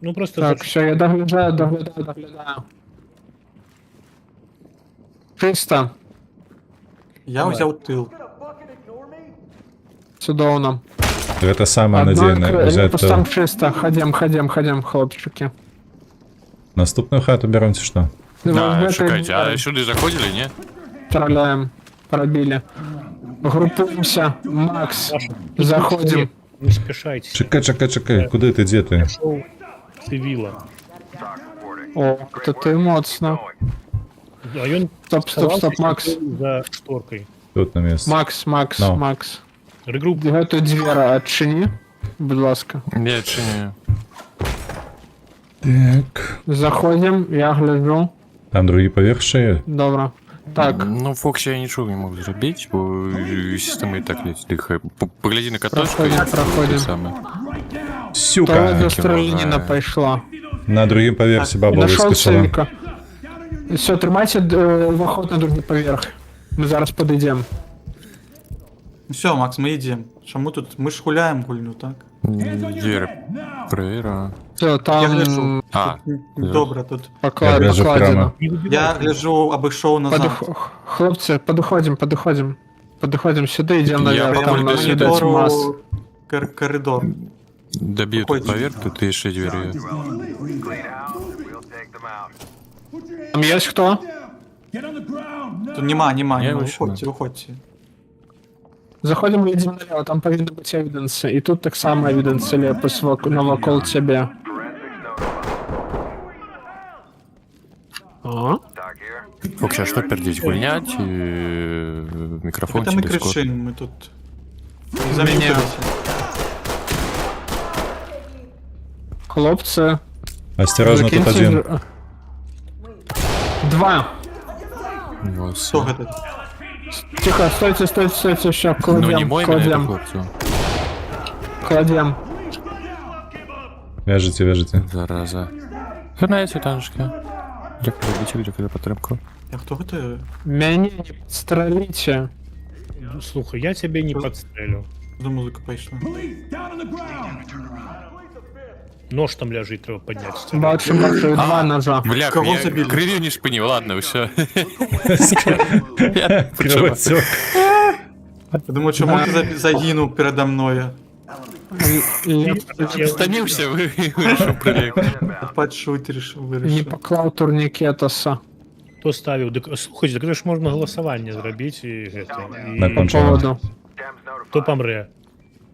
Ну просто Так, все, я доглядаю. Чисто. Я взяв тил. Чудовно. Це саме надійне. Там Взяти чисто. Ходим, хлопчики. наступну хату беремо, чи що? А, чекайте, а сюди заходили, ні? Стреляем. Пробили. Группуемся. Макс. Заходим. не спішайте. Чекай, куди ти, де ти? Шоу цивіла. О, это моцно. А він Стоп, Макс. за шторкою. Тут на місці. Макс. No. Макс. Регруп. Эту дверь отчини. Будь ласка. Я чиню. Так. Заходим, я гляжу. Там другий поверх ще є? Добре. Так, Ну, Фоксі я нічого не можу зробити, бо система і так дихає. Погляди на каточку, Проходим. те саме. то Сюка! до стрілянина пішла. На другому поверсі баба Нашел вискочила. Севіка. Все, тримайте виход на другий поверх. Ми зараз підійдемо. Все, Макс, ми йдемо. Чому тут? Ми ж гуляємо гульню, так? Двері перевірила. Все, Я там гляжу. А, Добре тут. Я гляжу покладено. прямо. Я гляжу, аби йшов назад. Хлопці, подходим. Подходим сюди, йдемо Я наверх, там у нас моніторю видать мас. Коридор. доб'ю тут Виходь. поверх, тут є ще двері. Там є хто? Get on the ground now. Тут нема. Я вийшов. Виходьте. Заходимо, йдемо наліво, там повинні бути евіденси. І тут так само евіденси лепись навокол тебе. О, Фоксі, а що пердіть? Гульнять? Мікрофон Це чи ми дискорд? кричимо, ми тут. Замінилися. хлопці. Осторожно, тут закиньте один. ж- 2. Ось. Хто це? Тихо, стойте, ще Ну, не кладем, мой мене, це кладем, хлопцю. кладем. Вяжите. Зараза. Грається танчики. Дякую підтримку. А хто це? Мене не підстрелите. Слухай, я тебе не подстрелю. За музика пішла. Police, down on the ground. Нож там лежить, треба підняти. Бачу, 2 ножа. Бляха, Кого я забили? кривів не шпинів, ладно, все. Кривоцюк. Я думаю, чому ти загинув передо мною? Станівся, вирішив прилягти. Подшутер рішив Не вирішив. поклав турнікетаса. Хто ставив? Слухай, так ж можна голосування зробити і гэта. На І кончу. Поводу. хто помре?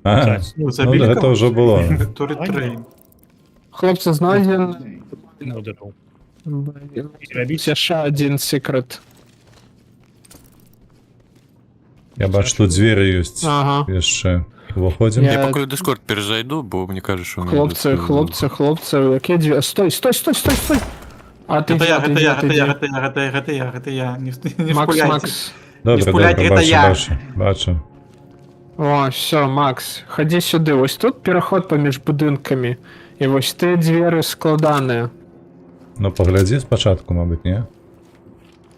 Ага. Ну, Ну, забили це вже було. Турі трейн. Хлопці, знайден. Ну, дару. Рабіць Яшчэ один секрет. Я бачу, тут двері ёсць. Ага. Яшчэ. Уваходзім. Я- Я пакуль Дискорд перезайду, бо мне кажется, що у мене Хлопцы, тут, хлопцы, які дві... Стой! А ти Это я, де, это ти я, де, ти это я, де? это я, это я. Не Макс, впуляйте. Макс. Добре, спуляйте, добре, це я. бачу. О, все, Макс, ходи сюди. Ось тут переход поміж будинками. І ось ті двері складані. Ну, поглядzi спочатку, мабуть, ні?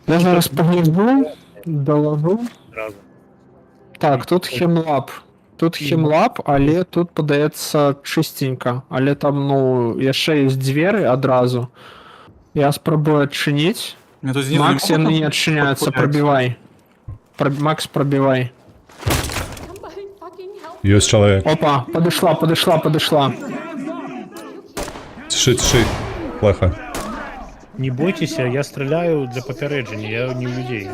Я зараз погляду, доложу. зразу. Так, тут хемлаб. Тут хемлаб, але тут подається чистенько. Але там, ну, яшчэ є двері одразу. Я спробую відчинити. Мне тут снизу Макс, не они могут не отчиняются, подпулять? пробивай. Макс, пробивай. Есть чоловік. Опа, подошла. Тиши. Плохо. Не бойтеся, я стріляю для попередження, я не у людей.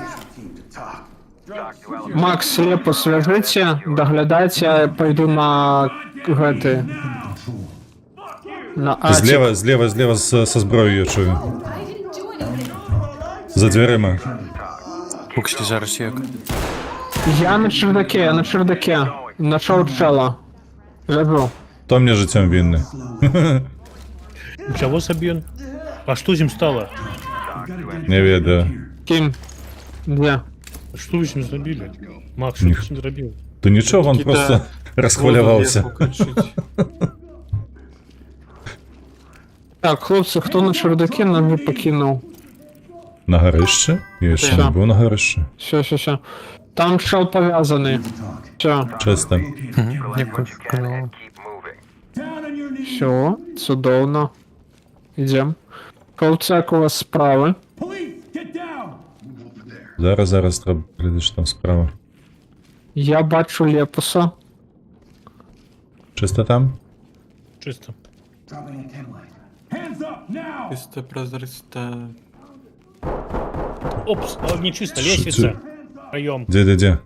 Макс, слепо свяжите, доглядайте, я пойду на гэты. На атик. Зліва со зброєю я чую. За дверима. Пуксі зараз як. Я на чердаке. Нашел чела. Лежу. Хто мені життям винний? Чого собі він? А що з ним стало? Не ведаю. Ким? Где? А що ви з ним зробили? Макс, що ти з ним зробив? То нічого, він Какие-то просто розхвалювався. воздух включить. Так, хлопці, хто на чердаке, нам не покинув. На горище? Я ще не був на горище. Все. Там чел пов'язаний. Все. Чисто. Down on your knees. Все, чудовно. Ідем. Хлопці, як у вас справи? Police, get down. Зараз треба глядати, що там справа. Я бачу Лепуса. Чисто там? Чисто. Hands up now. Чисто прозрачно. Опс, а, не чисто, Що лестница. це? Пройом. Де?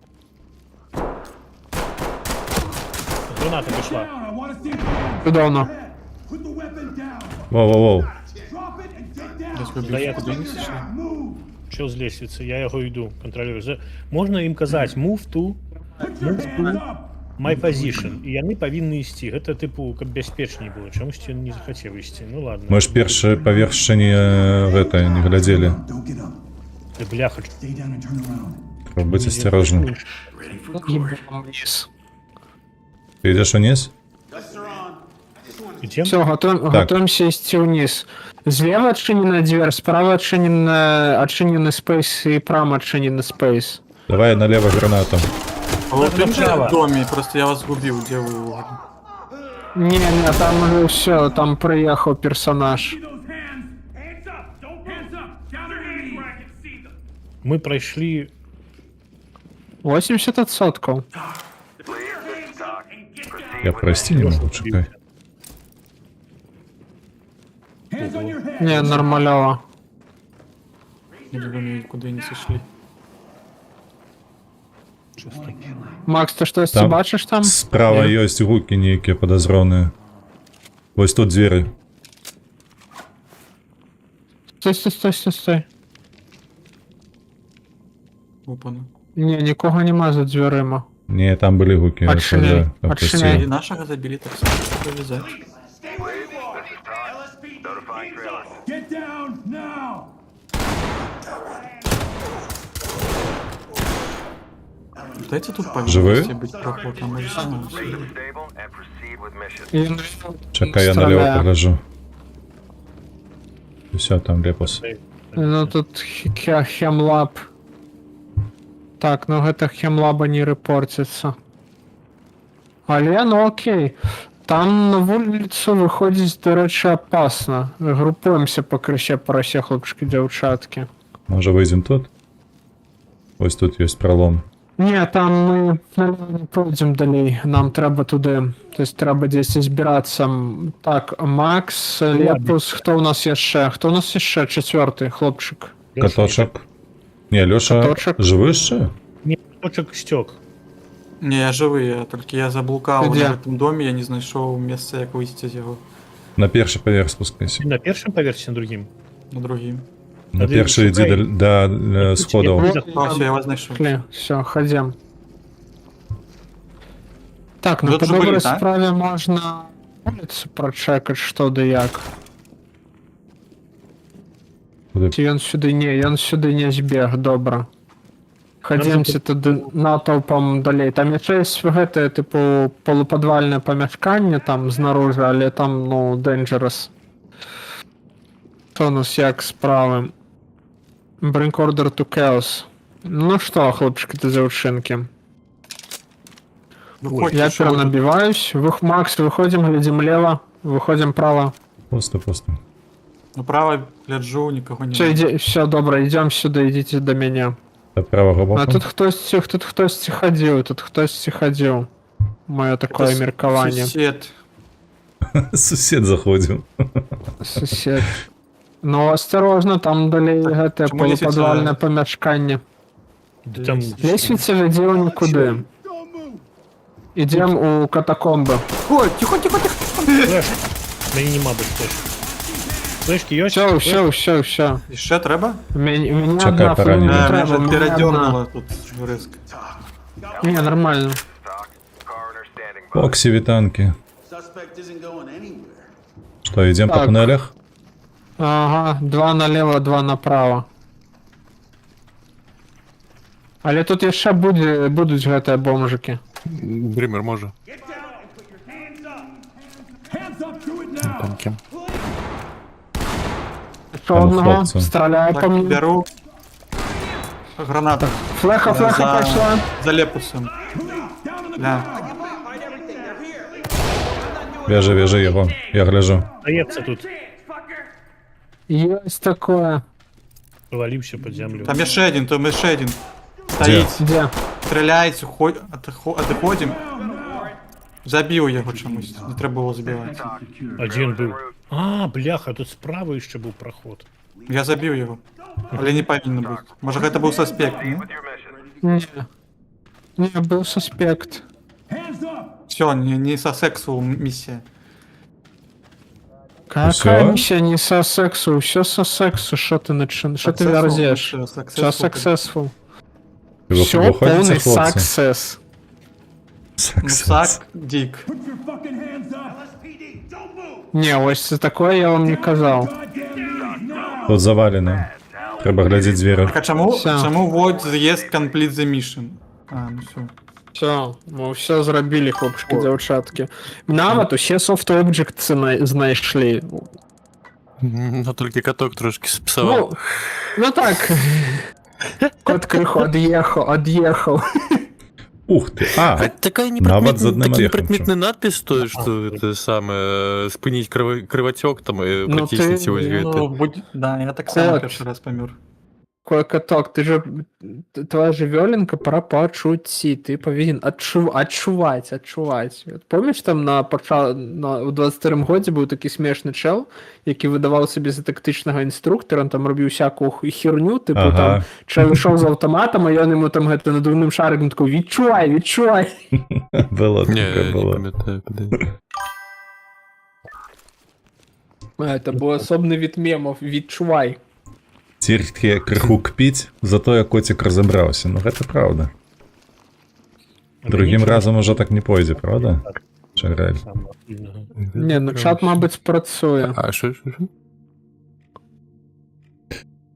Граната пішла. Down. I want to see your hands. Чудовно. Put the weapon down. Воу. Drop it and get down. Десь ви Да я більше куди не сішли? Move. Чел з лестниці, я його йду, контролюю. Можна їм казати move to my position, і вони повинні йти. Гэта типу, каб бяспечней было. Чомусь не захотів йти. Ну ладно. Мы ж першы паверх ще не глядели. Don't get up. Ти бляха. Stay down and turn around. Треба бути осторожным. Вниз. Ты идешь вниз? Ідем? Все, готовимся идти вниз. Злева отчинена дверь, справа отчиненный спейс и прямо отчиненный спейс. Давай налево гранату. А вот им же направо. в доме, просто я вас губил, где вы? Не, там уже все, там приехал персонаж. Those hands. Hands up. Don't hands up. Down your hands where I can see them. Ми пройшли 80%. Я прости не могу, чекай. Hands on your head. Не, нормаляво. Или вы никуда не сошли? Макс, ты что, Там бачишь там? Справа Ні. есть гуки некие подозренные. Ось тут двери. Стой. Опа-на. Не, нікого нема за дверима. Не, там были гуки. Отчиняй, это да, отчиняй. опустил. И нашего забили, так сказать, повязать. Get down now. Дайте тут Живы? поверхности быть проход, а мы же сами сюда. Він Чекай, я стріляє. налево погляжу. Все, там Лепус. Ну тут хемлаб. Так, ну гэта хемлаба не репортится. Але, ну окей. Там на вулицу виходить, до речі, опасно. Групуємося покрище порося, хлопчики, дівчатки. Може вийдем тут? Ось тут есть пролом. Ні, там ми не пройдемо далі, нам треба туди. Тобто треба десь збиратися. Так, Макс, Лепус, хто у нас є ще? Хто у нас є ще? Четвертий хлопчик. Каточок. Не, Леша, Каточок. живый ще? Ні, точок стек. Не, я живий, только я заблукав Де? в этом доме, я не знайшов місце, як вийти з його. На перший поверх спускайся. На першому поверсі, на другим. на другі. На Один перший йди шукай. до сходу. О, все, я вас знайшов. Все, ходім. Так, ну Тут по же були, добрій так? справі можна вулицю прочекати, що да як. Куди? Чи він сюди він сюди не збіг, добре. Ходімся туди натовпом далі. Там ще є гете, типу, полуподвальне помешкання там знаружи, але там, ну, dangerous. Що у нас як справи? Bring order to chaos. Ну що, хлопчики та дівчинки? Виходьте, Я що ви тут? перенабиваюсь. Макс, выходим, глядим лево, выходим право. Просто. Направо гляджу, нікого не Все, добре, йдемо сюди, йдіть до мене. До правого А боку. тут хтось ходив. Моє таке Це міркування. Сусід. Сусід заходив. Сусід. Ну, осторожно, там далі гете чому лісниця- полуподвальне помешкання. Да там Лестниця веде нікуди. Ідемо у катакомби. Ой, тихо, тихо, тихо. флеш. Мені нема без флеш. Флешки є? Все. І ще треба? Мені Чекай, одна поранення. флюна не Мене треба, вже мені одна. передернуло тут риск. Ні, нормально. Оксі вітанки. Suspect isn't going anywhere. Що, йдемо по Так. тунелях? Ага, 2 налево, 2 направо. Але тут ще будуть гете бомжики. Дрімер може. Get down and put your hands up. Hands up, do it now. Танки. Що Там одного? хлопці. Стріляє по Так, мені. беру. Граната. Флеха пішла. За лепусом. Бля. В'яжи його. Я гляжу. Остається тут. Есть такое. Провалився під землю. Там є ще один, там є ще один. Стоїть, Где? стріляється, отходим. Забив його чомусь, не треба було забивати. Один був. А, бляха, тут справа ще був проход. Я забив його. Але не повинен бути. Може це був суспект, ні? Не, был суспект. Hands up. Все, не со сексу миссия. Какая Всё? миссия не со сексу? Все со сексу, что ты начин? Что ты Successful, верзешь? лучше, Все successful. Ви Все виходите, полный хлопці? success. Ну, сак, дик. Put your fucking hands up. LSPD, don't move. Не, ось це такое я вам не казав. Goddamn knees now. Тут завалено. Треба глядіти звіра. Так а чому, Всё. чому вот заезд complete the mission? А, ну все. Все, мы все зробили, хлопчики, дівчатки. Навіть усі софт-об'єкти знайшли. Ну тільки каток трошки списав. Ну так. Кот криху од'їхав. Ух ти. А, Такая Навод з одним такий орехом, непредметний надпис, то, що це саме спиніть кривотек там і Ну, протисніть ти- ось Ну, это. будь... Да, я так само Кот. перший раз помер. Кот, твоя же вёленка про почуті, ти повинен отчувати. Помніш там у 22-му годі був такий смішний чел, який видавав собі за тактичного інструктора, він там робив всяку херню, типу Ага. там чел йшов з автоматом, а я йому там надувним шариком такий відчувай. було Ні, таке я не було. пам'ятаю. куди. Це був особний від мемов, відчувай. Тільки криху кпіть, зато я котик розібрався. Ну, це правда. Другим разом уже так не пойде, правда? Шагрель. Ні, ну чат, мабуть, спрацює. А що?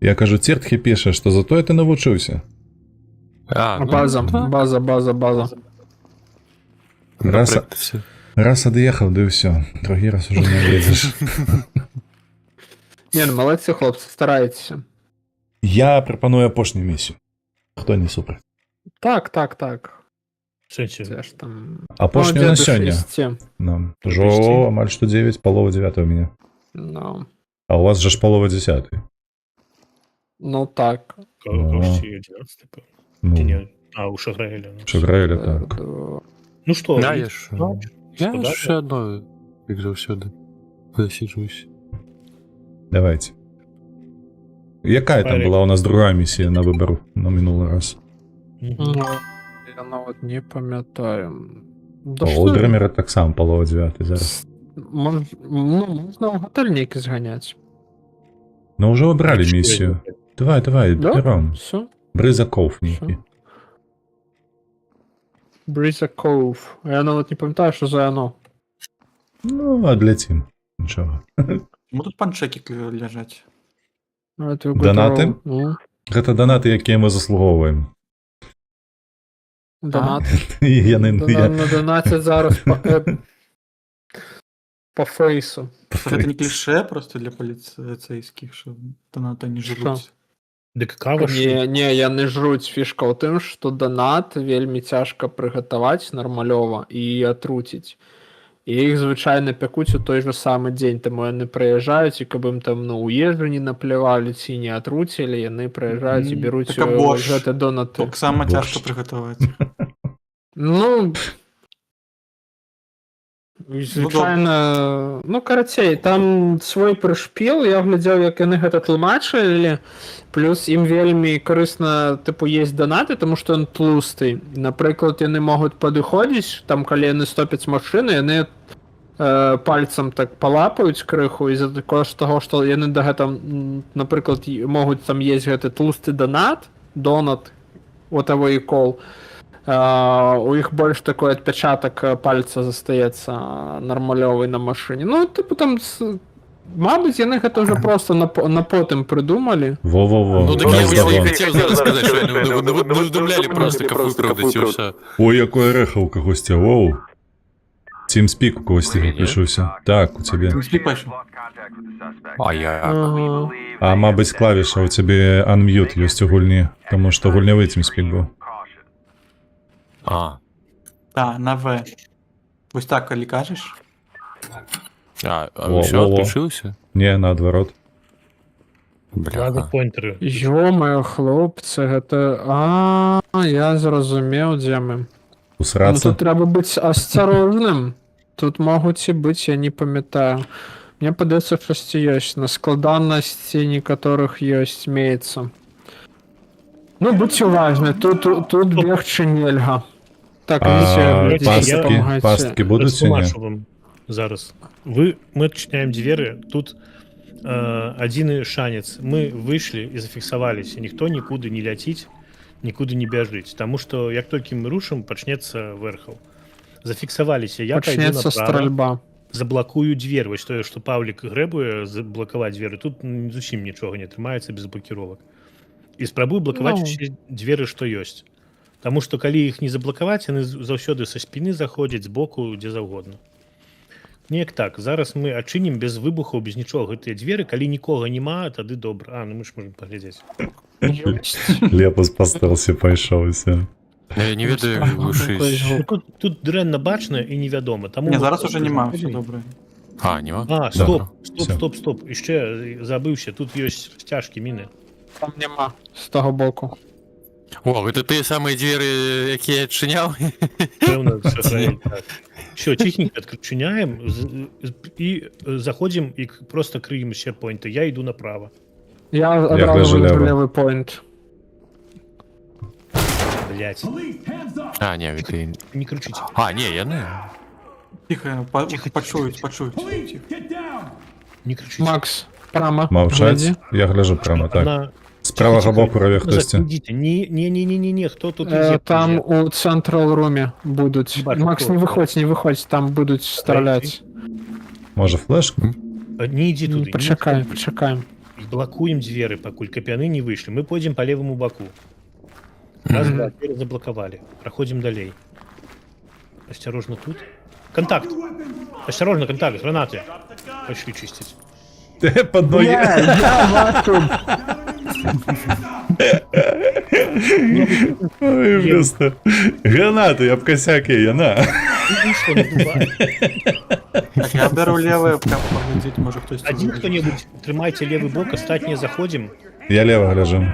Я кажу, Тіртхі пише, що зато я ти навчився. А, ну, База. Раз, раз од'їхав, да і все. Другий раз уже не вийдеш. Ні, ну молодці, хлопці, старайтеся. Я пропоную опошню місію. Хто не супер. Так. Сенсі. Це ж там... Опошню на сьогодні. сьогодні. Нам. Жо, амаль что 9, полова 9 у меня. Ну, А у вас же ж полова 10. ну так. Всі 11, певно. Ну, Чи ні? А, у Шаграеля. Ну, Шаграеля так. ну що, Да, і- я ж... ну, Я куди? ще одно, як завсюди. Засіджуюсь. Давайте. Яка там була у нас друга місія на вибору на минулий раз? Мгм. Ну, я навіть не пам'ятаю. Да О, що, Олдремера так само полова 9 зараз. можна в готельники зганяти. Ну, уже убрали Что миссию. это? Давай, давай, Да? берем. Все. Бризаков некий. Breeze Cove. Я навіть не пам'ятаю, що за оно. Ну, отлетим. Нічого. Ну тут панчеки лежать. Донати? Ну, Гэта донаты, якія мы заслуговуємо. донат. Я не... Я... На донатять зараз по фейсу. Это не клише просто для полицейских, что донаты не жрут. Дык кава ж. Не, я не жруць. Фішка ў тым, што донат вельмі цяжка прыгатаваць нармалёва і атруціць. І іх звычайна пякуць у той жа самы дзень, таму яны прыязджаюць, і каб ім там ну, у ежу не наплявалі ці не атруцілі, яны прыязджаюць і бяруць Так, а борщ? гэты донаты. Так само Борщ. тяжко приготовить. Ну, звычайна, ну, карацей, там свой прышпіл, я глядзеў, як яны гэта тлумачылі, плюс ім вельмі карысна, тыпу, есть донаты, тому што ён тлусты. Напрыклад, яны могуць падыходзіць, там, калі яны стопяць машыны, яны пальцам так палапаюць крыху, і за кошт таго, што яны да гэта, напрыклад, могуць там есть гэты тлусты донат, whatever you call, у іх больш такой адпячатак пальца застаецца нармалёвай на машыне. Ну, тыпу там, мабыць, яны гэта ўжо проста на потым прыдумалі. Во-во-во. Ну, так у я нас и загон. хотел зараз сказать, что они выдумляли просто, как выправдать и все. Ой, якое рэха ў кагосьці, воу. TeamSpeak у когось пішуся. Так, у тебе. TeamSpeak пошел. А я... Ага. А, мабуть, клавіша у тебе unmute ёсць у гульні, тому що гульнявий TeamSpeak був. А. Да, на В. Ось так, коли кажеш. Во, Все, во, во. отключился? Не, наадварот. Ладно, Бля. поінтери. Ё-моё, хлопцы, гэта... я зразумеў, дзе мы. Ну, Усрацца. тут трэба быць асцярожным. Тут могуць і быць, я не памятаю. Мне падаецца, штосьці ёсць. На складанасці некаторых ёсць, меецца. Ну, будьце уважны, тут бегчы нельга. Так, А пасткі будуць ці не? Растлумачу вам зараз. Мы адчыняем дзверы, тут адзіны шанец. Мы выйшлі і зафіксаваліся. Ніхто нікуды не ляціць, нікуды не бяжыць. Таму што як толькі мы рушым, пачнецца вэрхал. Зафіксаваліся, я пайду пачнецца направа, стральба. заблакую дзвер. Вось тое, што Паўлік грэбуе заблакаваць дзверы. Тут зусім нічога не атрымаецца без блакіровак. І спрабую блакаваць усе дзверы, што ёсць. Таму што калі іх не заблакаваць, яны заўсёды са спіны заходзяць, з боку, дзе заўгодна. Неяк так, зараз мы адчынім без выбухаў, без нічога гэтыя дзверы, калі нікога няма, тады добра. Ну мы ж можем паглядзець. Лепас пастэлся пайшоў усе. Я не ведаю, як глушыць. Тут дрэнна бачна і невядома. Таму Не, мы зараз просто уже нема, заходзім. все добре. А, нема? А, Всё. стоп. Яшчэ забыўся, тут ёсць сцяжкі міны. Там няма з таго боку. О, гэта тыя самыя дзверы, якія адчыняў? Пэўна, все, ціхенька адчыняем і заходзім і просто крыем усе поінты. Я іду направа. Я гляжу адразу лява. левый поінт. Блять, Police, hands up! А, не, гэта... не крычыце. А, не, яны... Тихо, почують. Police, get down! Не крычыце. Макс, прама. Маўчаць? глядзі. Я гляжу прямо, так. На... З правага боку раве хтосьці. Заходите. Не, хто тут ідзе? Там у Central Room будуць. Бачу, Макс, хто. не выходзь, там будуць страляць. Можа флешку? Не ідзі туды. Пачакаем. Блакуем дзверы, пакуль капяны не выйшлі. Мы пойдзем по левому баку. Раз, два, дзверы заблакавалі. Праходзім далей. Осторожно тут. Контакт! Осторожно, контакт, гранаты. Пошли чистить. Под ноги. Ой, просто. Гранату, я б косяки, я на. Так, я беру левое, прям поглядеть, может хтось. Один кто-нибудь трымайте левый бок, остатние заходим. Я лево гляжу.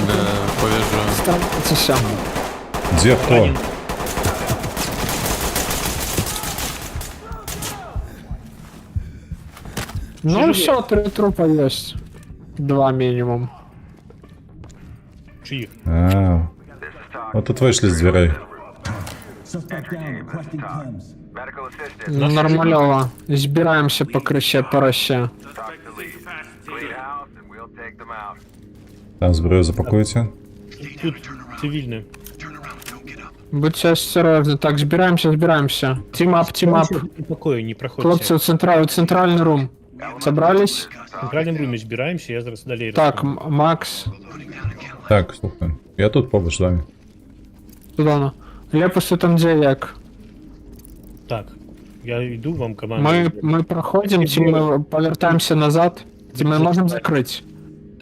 Да, повяжу. Це сам. Где кто? Ну все, 3 трупа есть. 2 минимум. Чьих? А, вот тут вышли с дверей. Suspect down, requesting comms. Ну, нормальово. Збираємося по крыше пороще. Там зброю запакуєте. Тут цивільне. Будьте осторожні. Так, збираємося. Тімап. Покою, не проходьте. Хлопці, у центральний рум. Собрались? В центральному румі збираємося, я зараз далі Так, Макс. Так, слухай. Я тут поруч з вами. Тудано. Лепус, ти там де як? Так, я йду вам команду. Ми проходимо, чи ми повертаємося назад? Чи ми можемо закрити?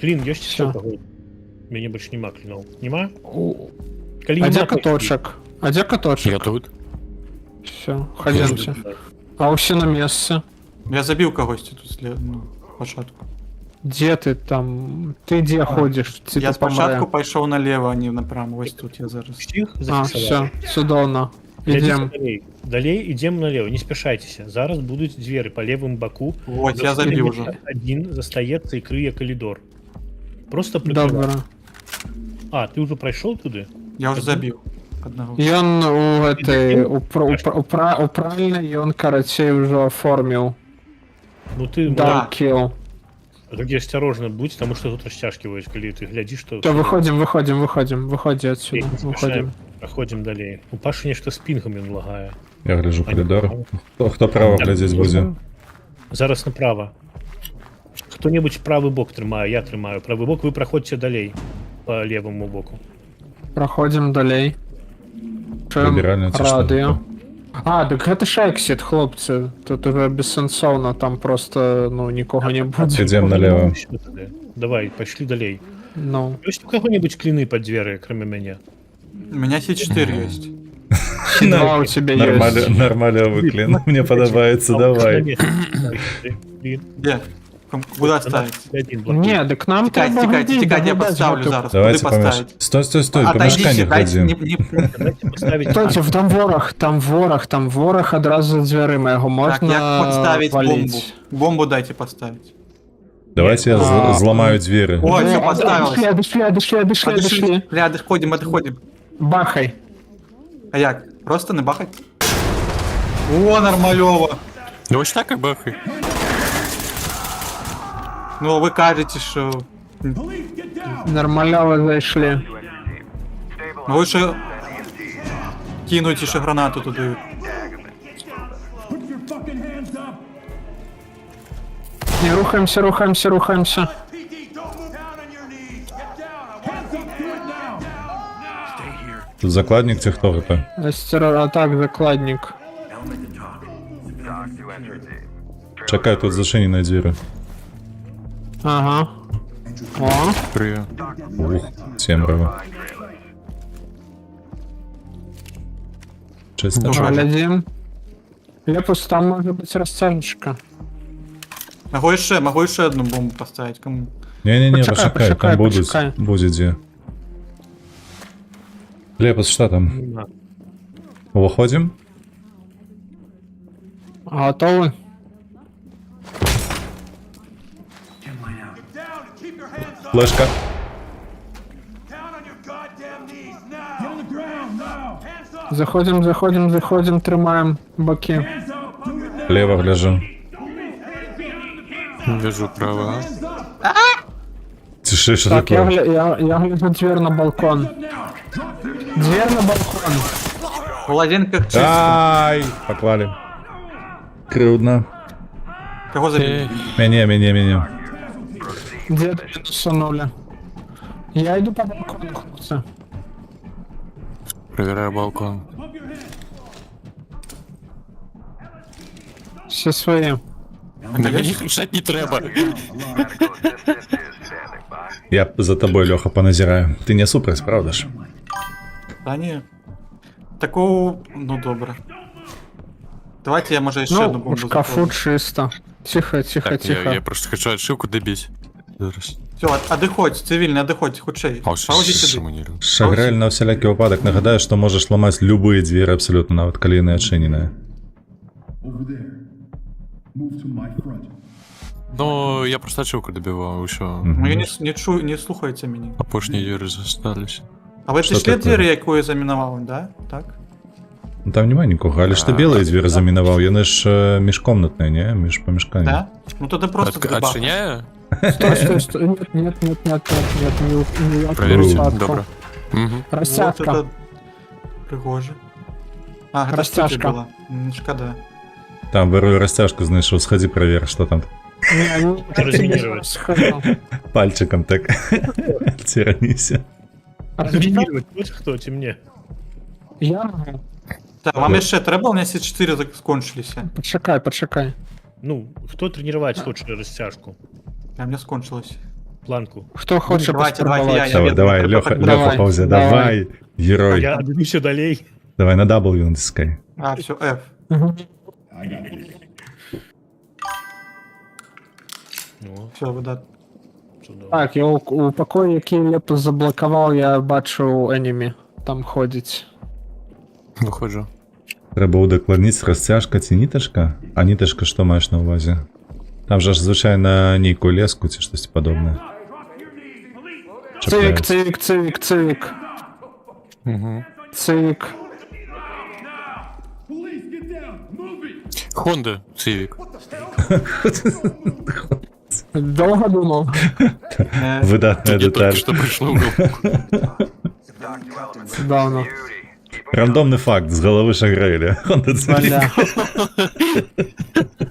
Клин, есть Всё. еще кого? Меня больше нема клинов. Нема? А Коли нема, де то каточок? А де каточок? Я тут. Все, ходімте. А усі на місце. Я забив когось тут ну, спочатку. Де ти там? Ти де ходиш? Ці Я ти помре. спочатку пішов наліво, а не направо. Ось тут я зараз. всіх А, зафіксував. все, судовно. Глядите Ідем. Далей. Далей идем налево, не спешайтесь. Зараз будут двери по левому боку. Ось, я забив уже. Один застається і криє коридор. Просто прикривай. Добре. А, ты уже пройшов туди? Я вже забив одного. Ён у этой, у пральной, ён, короче, уже оформил. Ну ты Да. Даункил. тоді осторожно будь, тому що тут розтяжкиваєш, коли ти глядиш, що... Все, выходим отсюда, выходим. Проходим далее. У Паши нечто з пінгом він лагає. Я гляжу коридор. Хто право глядіть буде? Зараз направо. Хто-небудь правий бок тримає, я тримаю. Правий бок, ви проходите далей. По левому боку. Проходим далей. Вибиральня це радио. що? А, так это ж exit, хлопці. Тут уже безсенсовно, там просто, ну, нікого не буде. Ідемо наліво. Давай, пошли далей. Ну, Есть у кого-нибудь клины под двери, кроме меня? У мене С4 есть. два у тебя есть. Нормально виклін. Мені подобається, давай. Де? Куда ставить? Не, так нам Тікайте, треба тікайте, глядеть, тікайте, я доглядать поставлю готов. зараз. Куди Давайте помеш. поставити? Стой, помешкання Отойдите, ходім. Стойте, там ворог одразу за дверима, його Так, як можна поставить бомбу? валить. Бомбу дайте поставить. Давайте я зламаю двері. О, все, поставилось. Дошли. Бля, отходим. Бахай. А як? Просто не бахать? О, нормальово. Ну ось так і бахай. Ну, ви кажете, що... Police, get down! Нормаляво зайшли. Ну, ви ще... Кинуть ще гранату туди. Put your fucking hands up! Не, рухаемся. PD, don't move down on your knees! Get down! Hands up, do it now! Stay here. Тут закладник чи хто це? Атак, закладник. Чекай, тут зачинені двері. Ага. О, Привіт. Ух, темряво. Чесно. глядим. Лепус, там може бути розтяжечка. Могу ще одну бомбу поставити, кому? Не-не-не, Почекай, почекай, там почекай. будет где. Лепус, что там? Выходим? Готовы? Get down and keep your hands up! Флешка. Down on your goddamn knees now! Get on the ground now! Hands up! Заходим, тримаем боки. Hands up! Do it now! Лево гляжу. Вижу право. Тише, что Так, я такое? гляжу дверь на балкон. Дверь на балкон. В ладинках чисто. Ай, поклали. Крудно. Кого забили? Меня. Где сунули? Я иду по балкону, хлопцы. Проверяю балкон. Все свои. На мені кричать не треба. Я за тобой, Леха, поназираю. Ты не супер, правда ж? Та ні. Такого, ну добре. Давайте я може ще одну Ну, бомбу у шкафу закладу. чисто. Тихо. Так, я просто хочу ошибку добить. Зараз. Все, одиходь, цивільний, одиходь, худшей. А ось Паузі сюди. шаманірую. Шагрель на всякий выпадок. Нагадаю, что можешь ломать любые двери абсолютно, навіть коли не отчиненные. Over there. Move to my front. Ну, я просто ошибку добивав, що Ну я не чую, не слухається мені. опошні двері зостались. А ви Що пішли таке? двері, яку я замінував, да? Так? Ну там немає нікого, але ж ти білий двір замінував, яны ж міжкомнатні, не? Між помішканнями. Да? Ну тогда просто грибах. Отчиняю? Стой. Нет, не Проверьте. отпуск. Добро. Угу. Вот Растяжка. это пригоже. А, это Растяжка. студия была. Шкода. Там беру розтяжку, знайшов, сходи проверь, що там. Разминировать. Сходил. Пальчиком так. Тиранися. Разминировать будет кто, чи мне? Я могу. Так, вам еще треба, у меня все 4 скончились. Почекай. Ну, кто тренировать хочет растяжку? А у меня скончилось. Планку. Хто хоче Давайте, поспробувати? я Давай, веду, Леха, давай. Леха повзе, Давай. давай, герой. Я отбегу далей. Давай на W натискай. А, все, F. Мгм. Ну, Все, вода. чудово. Так, я у покої, який Лепо заблокував, я бачу енімі. Там ходить. Виходжу. Треба удокладність, розтяжка, ці ніточка. А ніточка що маєш на увазі? Там же ж, звичайно, ніку леску, чи щось подобне. Цивік. Угу. Цивік. Police, get down! Move it! Хонда, Civic. Довго думав. Видатна Мне деталь. только что пришло в голову. Давно. Рандомний факт, з голови Шагрейля. Honda Civic.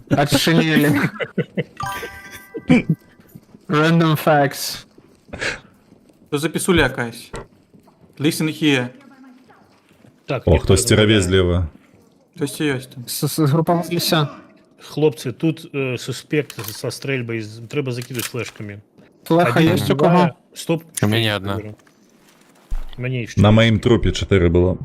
Бля. Отшинили. Random facts. Що за пісуля якась? Listen here. Так, О, ніхто хтось не тіровіз вибирає. зліва. Хтось є там. Згрупувалися. Хлопці, тут суспект со стрельбой, треба закидати флешками. Флеха є у кого? Стоп. У меня одна. Мені ще. На моїм трупі 4 було.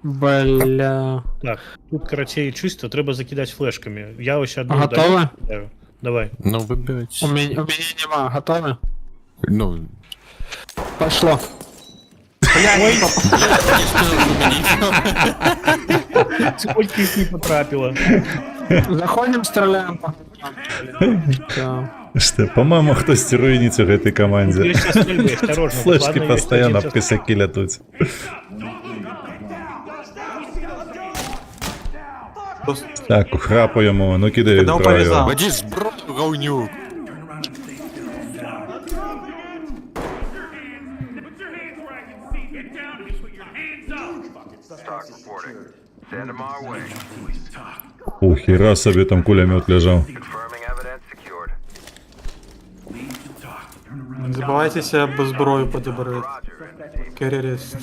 Бля. Так, тут короче чисто, треба закидати флешками. Я ось одну Готовы? даю. Давай. Ну, выбирайте. У меня нема. Готовы? Ну, Пошло. Сколько их не потрапило. Заходим, стреляем по Да. Що, по-моєму, хтось руїнить у этой команді. Я сейчас стрельбы, осторожно. Флешки Ладно, я постоянно один в сейчас- косяки летуть. Просто Так, ухрапуємо, ну кидай Когда відброю. порізав. води сброю, говнюк. Put your hands where I can see. Get down and put your hands up! Send them our way. Ух, хіра собі там кулемет лежав. Confirming evidence secured. не забувайтеся, бо зброю подобрати. Кереріст.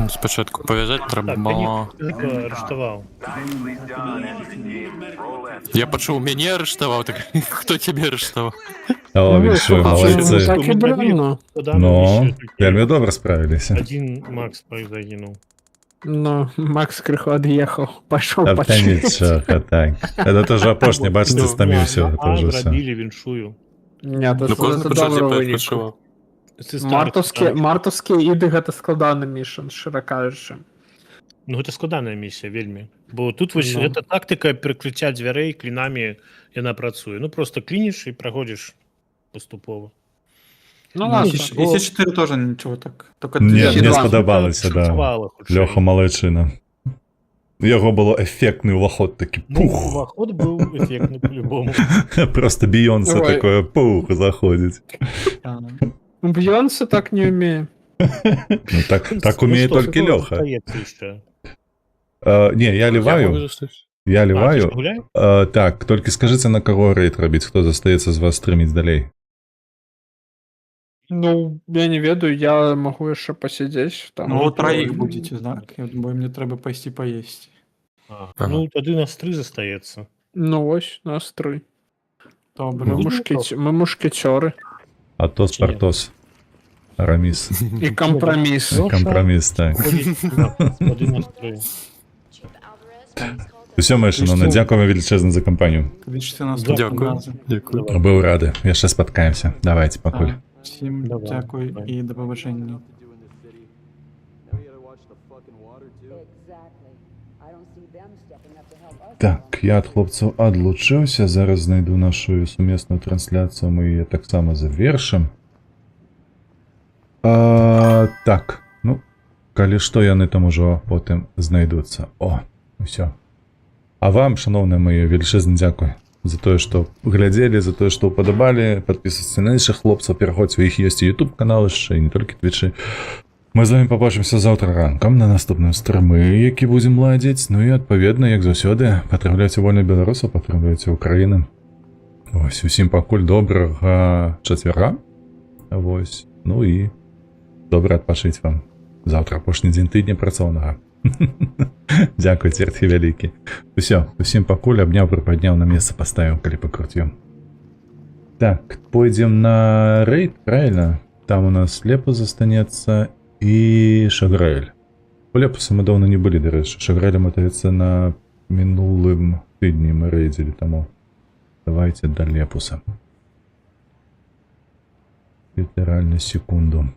Спочатку пов'язати треба Так, було. я не арештував. Nicely done, entity. Roll in. Я почув, мене арештував, так хто тебе арештував? О, більше, молодці. Так і бревно. Ну, вельми добре справилися. Один Макс загинув. Ну, Макс криху від'їхав. Пішов Та по та нічого, так. Це теж опошнє, бачите, Ну, стамився, це вже все. Зробили, віншую. Ні, Ну, кожен це почав добре тебе винік. відпочивав. Це старий. Мартовські іди гэта складаны мішан, широко кажучи. Ну, гэта складаная місія, вельмі. Бо тут вось Ну. гэта тактика перакрыцця дзвярэй клінамі, яна працуе. Ну, просто клініш і праходзіш поступова. Ну ладно. І всі 4 теж нічого так. Тільки Ні, дві. мені два. сподобалося, да. Шокувало, хутчэй. Льоха молодчина. Його було ефектний уваход такий, Ну, пух. уваход був ефектний по-любому. Просто Бейонсе Ой. такое, пух, заходить. А, Бьонсе так не вміє. Ну, так умеет Ну, только що, Леха. остається ще? Не, я Я ливаю. можу zostać. Я А, ти ж ливаю. гуляй? Так, только скажите, на кого рейд робить, хто застається з вас стримить далей. Ну, я не ведаю, я можу ще посидіти. Там. Ну, ви троїх будете, так? Я думаю, мені треба пойти поїсти. А, ну, один з 3 застається. Ну ось, нас 3. Добре. Ми мушкетери. Атос, Партос. Араміс. І компроміс. Ну, Компроміс, так. Ходить 1 з 3. Все, моє шановне, дякуємо величезно за компанію. Кличте нас Дякую. наступного разу. Дякую. Був радий. Я ще споткаємося. Давайте, покуль. Так, всім Давай. дякую Давай. і до побачення. Так, я від хлопців одлучився. Зараз знайду нашу сумісну трансляцію. Ми її так само завершимо. Так, ну, калі што, яны там ужо потым знайдуцца. О, усё. А вам, шановныя мае, велічэзны дзякуй за тое, што глядзелі, за тое, што ўпадабалі, падпісвайцеся на іншых хлопцаў, пераходзьце, у іх ёсць і YouTube канал яшчэ, і не толькі твічы. Мы з вами побачымся заўтра ранкам на наступным стрымы, які будзем ладзіць. Ну і адпаведна, як заўсёды, падтрымляйце вольных беларусаў, падтрымляйце Украіны. Вось, усім пакуль добрага чацвярга. Вось, ну і добра адпачыць вам. Заўтра апошні дзень тыдня працоўнага. Дзякуй, церці вялікі. Усё, усім пакуль, абняў, прыпадняў, на месца паставіў, калі пакруціў. Так, пойдзем на рейд, правильно? Там у нас Лепус застанецца і Шаграэль. У Лепуса мы даўно не былі, дарэчы. Шаграэля, матаецца, на мінулым тыдні мы рэйдзілі, таму давайте да Лепуса. Літаральна секунду.